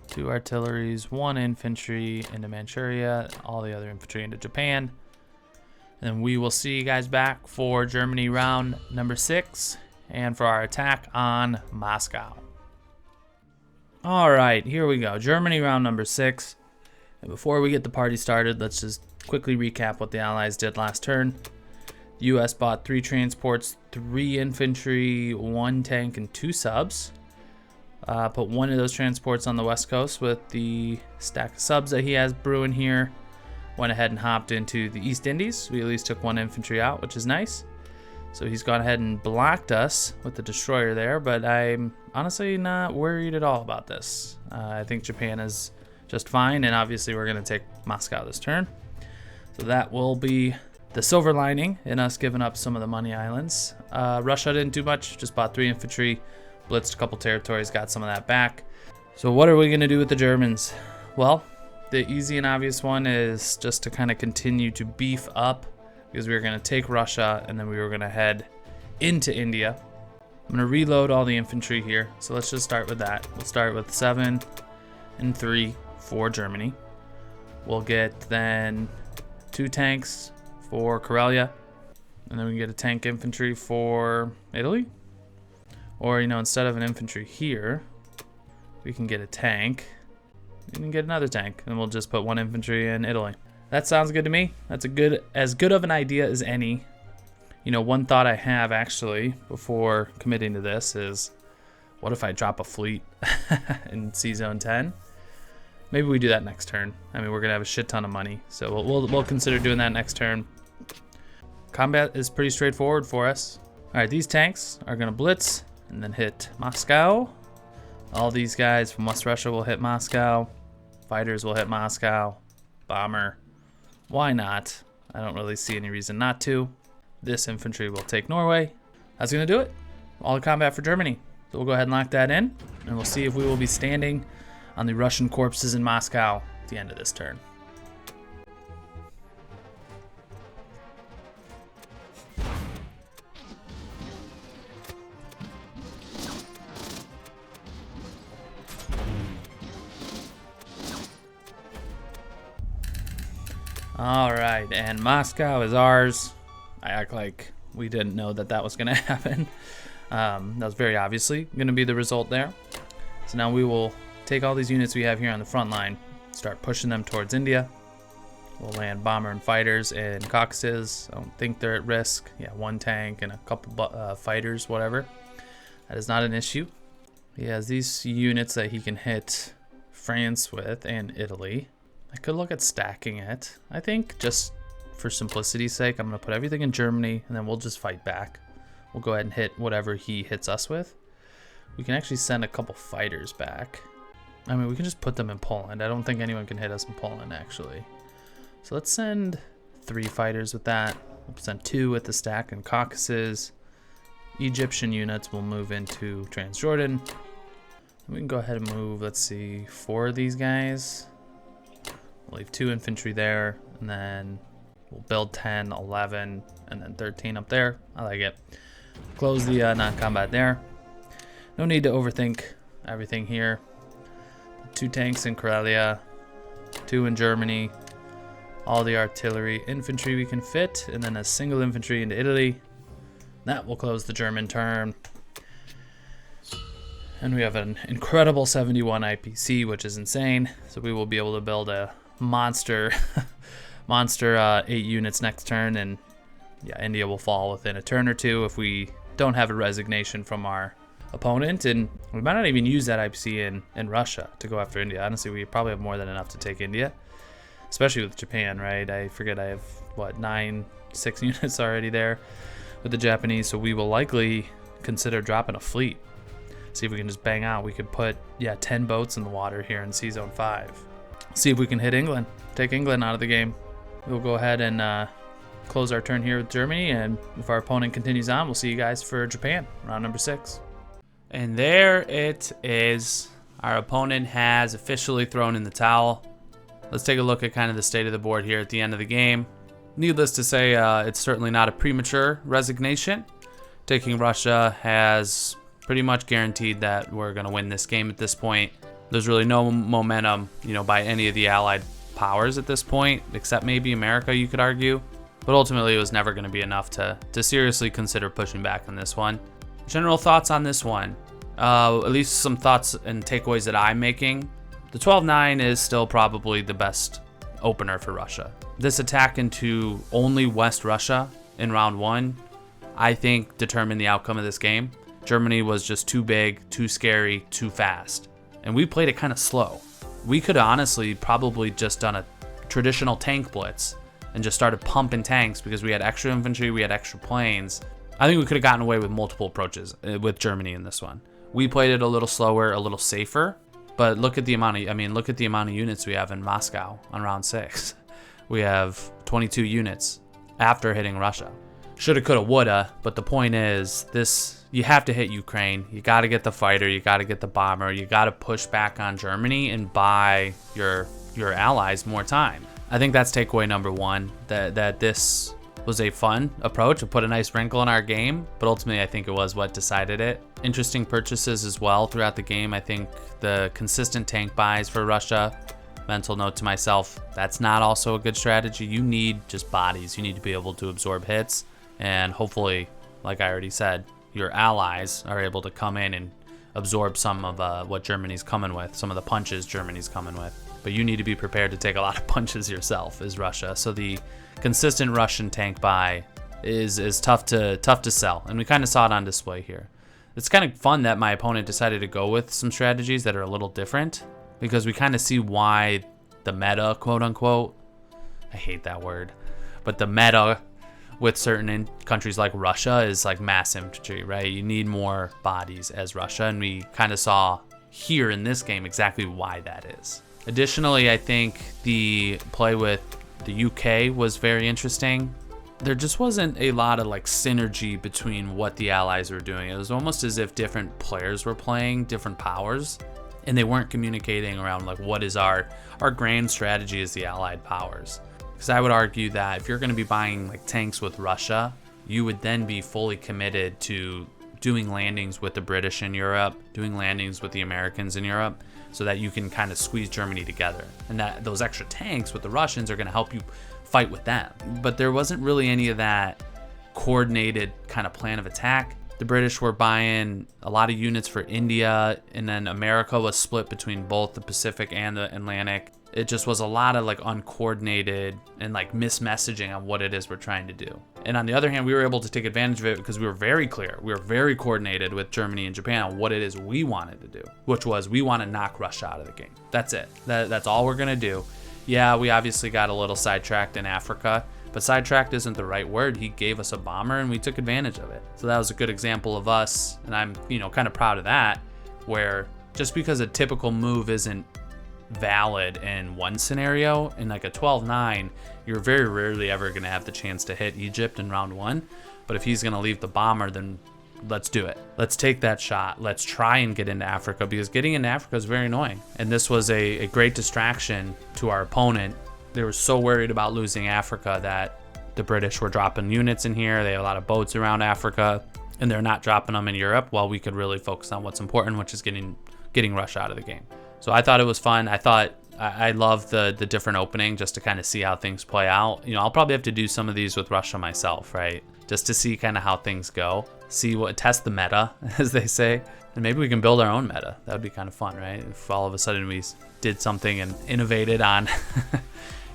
2 artilleries, 1 infantry into Manchuria, all the other infantry into Japan. And then we will see you guys back for Germany round number 6 and for our attack on Moscow. All right, here we go. Germany round number 6. And before we get the party started, let's just quickly recap what the Allies did last turn. The US bought 3 transports, 3 infantry, 1 tank, and 2 subs. Put 1 of those transports on the west coast with the stack of subs that he has brewing here. Went ahead and hopped into the East Indies. We at least took 1 infantry out, which is nice. So he's gone ahead and blocked us with the destroyer there, but I'm honestly not worried at all about this. I think Japan is just fine, and obviously we're going to take Moscow this turn. So that will be the silver lining in us giving up some of the money islands. Russia didn't do much, just bought 3 infantry, blitzed a couple territories, got some of that back. So what are we going to do with the Germans? Well, the easy and obvious one is just to kind of continue to beef up, because we were going to take Russia and then we were going to head into India. I'm going to reload all the infantry here. So let's just start with that. We'll start with 7 and 3 for Germany. We'll get then 2 tanks for Karelia, and then we can get a tank infantry for Italy. Or, you know, instead of an infantry here, we can get a tank. We can get another tank, and we'll just put 1 infantry in Italy. That sounds good to me. That's as good of an idea as any. You know, one thought I have actually before committing to this is, what if I drop a fleet in C-Zone 10? Maybe we do that next turn. I mean, we're gonna have a shit ton of money, so we'll consider doing that next turn. Combat is pretty straightforward for us. All right, these tanks are gonna blitz and then hit Moscow. All these guys from West Russia will hit Moscow. Fighters will hit Moscow. Bomber. Why not? I don't really see any reason not to. This infantry will take Norway. That's gonna do it. All the combat for Germany. So we'll go ahead and lock that in, and we'll see if we will be standing on the Russian corpses in Moscow at the end of this turn. All right, and Moscow is ours. I act like we didn't know that that was gonna happen. That was very obviously going to be the result there. So now we will take all these units we have here on the front line, start pushing them towards India. We'll land bomber and fighters in Caucasus. I don't think they're at risk. Yeah, 1 tank and a couple fighters, whatever. That is not an issue. He has these units that he can hit France with and Italy. I could look at stacking it. I think just for simplicity's sake, I'm going to put everything in Germany and then we'll just fight back. We'll go ahead and hit whatever he hits us with. We can actually send a couple fighters back. I mean, we can just put them in Poland. I don't think anyone can hit us in Poland, actually. So let's send 3 fighters with that. We'll send 2 with the stack in Caucasus. Egyptian units will move into Transjordan. We can go ahead and move, let's see, 4 of these guys. We'll leave 2 infantry there, and then we'll build 10, 11, and then 13 up there. I like it. Close the non-combat there. No need to overthink everything here. 2 tanks in Karelia, 2 in Germany, all the artillery, infantry we can fit, and then a single infantry into Italy. That will close the German turn. And we have an incredible 71 IPC, which is insane. So we will be able to build a monster 8 units next turn, and yeah, India will fall within a turn or 2 if we don't have a resignation from our opponent. And we might not even use that IPC in Russia to go after India. Honestly, we probably have more than enough to take India, especially with Japan, right? I forget I have, what, 6 units already there with the Japanese, so we will likely consider dropping a fleet. See if we can just bang out. We could put, 10 boats in the water here in Sea Zone 5. See if we can hit England, take England out of the game. We'll go ahead and close our turn here with Germany, and if our opponent continues on, we'll see you guys for Japan, round number 6. And there it is. Our opponent has officially thrown in the towel. Let's take a look at kind of the state of the board here at the end of the game. Needless to say, it's certainly not a premature resignation. Taking Russia has pretty much guaranteed that we're going to win this game at this point. There's really no momentum, by any of the allied powers at this point, except maybe America, you could argue. But ultimately, it was never going to be enough to seriously consider pushing back on this one. General thoughts on this one. At least some thoughts and takeaways that I'm making. The 12-9 is still probably the best opener for Russia. This attack into only West Russia in round 1, I think, determined the outcome of this game. Germany was just too big, too scary, too fast. And we played it kind of slow. We could honestly probably just done a traditional tank blitz and just started pumping tanks because we had extra infantry, we had extra planes. I think we could have gotten away with multiple approaches with Germany in this one. We played it a little slower, a little safer, but look at the amount of units we have in Moscow on round 6. We have 22 units after hitting Russia. Shoulda, coulda, woulda, but the point is, you have to hit Ukraine. You got to get the fighter, you got to get the bomber, you got to push back on Germany and buy your allies more time. I think that's takeaway number 1, that this was a fun approach. It put a nice wrinkle in our game, but ultimately I think it was what decided it. Interesting purchases as well throughout the game. I think the consistent tank buys for Russia, mental note to myself, that's not also a good strategy. You need just bodies. You need to be able to absorb hits, and hopefully, like I already said, your allies are able to come in and absorb some of what Germany's coming with, some of the punches Germany's coming with. But you need to be prepared to take a lot of punches yourself as Russia. So the consistent Russian tank buy is tough to sell, and we kind of saw it on display here. It's kind of fun that my opponent decided to go with some strategies that are a little different, because we kind of see why the meta, quote unquote, I hate that word, but the meta with certain countries like Russia is like mass infantry, right? You need more bodies as Russia, and we kind of saw here in this game exactly why that is. Additionally, I think the play with the UK was very interesting. There just wasn't a lot of synergy between what the allies were doing. It was almost as if different players were playing different powers, and they weren't communicating around what is our grand strategy as the allied powers. Because I would argue that if you're going to be buying tanks with Russia, you would then be fully committed to doing landings with the British in Europe, doing landings with the Americans in Europe, so that you can kind of squeeze Germany together. And that those extra tanks with the Russians are going to help you fight with them. But there wasn't really any of that coordinated kind of plan of attack. The British were buying a lot of units for India, and then America was split between both the Pacific and the Atlantic. It just was a lot of like uncoordinated and like mismessaging on what it is we're trying to do. And on the other hand, we were able to take advantage of it because we were very clear. We were very coordinated with Germany and Japan on what it is we wanted to do, which was we want to knock Russia out of the game. That's it. That's all we're going to do. Yeah, we obviously got a little sidetracked in Africa, but sidetracked isn't the right word. He gave us a bomber and we took advantage of it. So that was a good example of us, and I'm, kind of proud of that, where just because a typical move isn't valid in one scenario, in like a 12-9, you're very rarely ever going to have the chance to hit Egypt in round 1. But if he's going to leave the bomber, then let's do it. Let's take that shot. Let's try and get into Africa, because getting into Africa is very annoying. And this was a great distraction to our opponent. They were so worried about losing Africa that the British were dropping units in here. They have a lot of boats around Africa, and they're not dropping them in Europe, while we could really focus on what's important, which is getting Russia out of the game. So I thought it was fun. I love the different opening, just to kind of see how things play out. I'll probably have to do some of these with Russia myself, right? Just to see kind of how things go. Test the meta, as they say. And maybe we can build our own meta. That would be kind of fun, right? If all of a sudden we did something and innovated on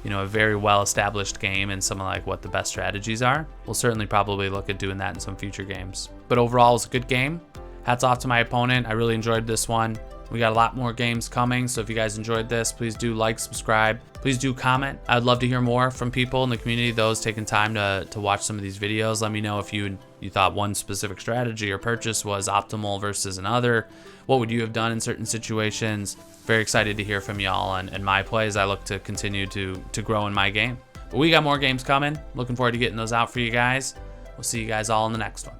a very well-established game and some of like what the best strategies are. We'll certainly probably look at doing that in some future games. But overall, it was a good game. Hats off to my opponent. I really enjoyed this one. We got a lot more games coming, so if you guys enjoyed this, please do like, subscribe. Please do comment. I'd love to hear more from people in the community, those taking time to watch some of these videos. Let me know if you thought one specific strategy or purchase was optimal versus another. What would you have done in certain situations? Very excited to hear from y'all and my plays. I look to continue to grow in my game. But we got more games coming. Looking forward to getting those out for you guys. We'll see you guys all in the next one.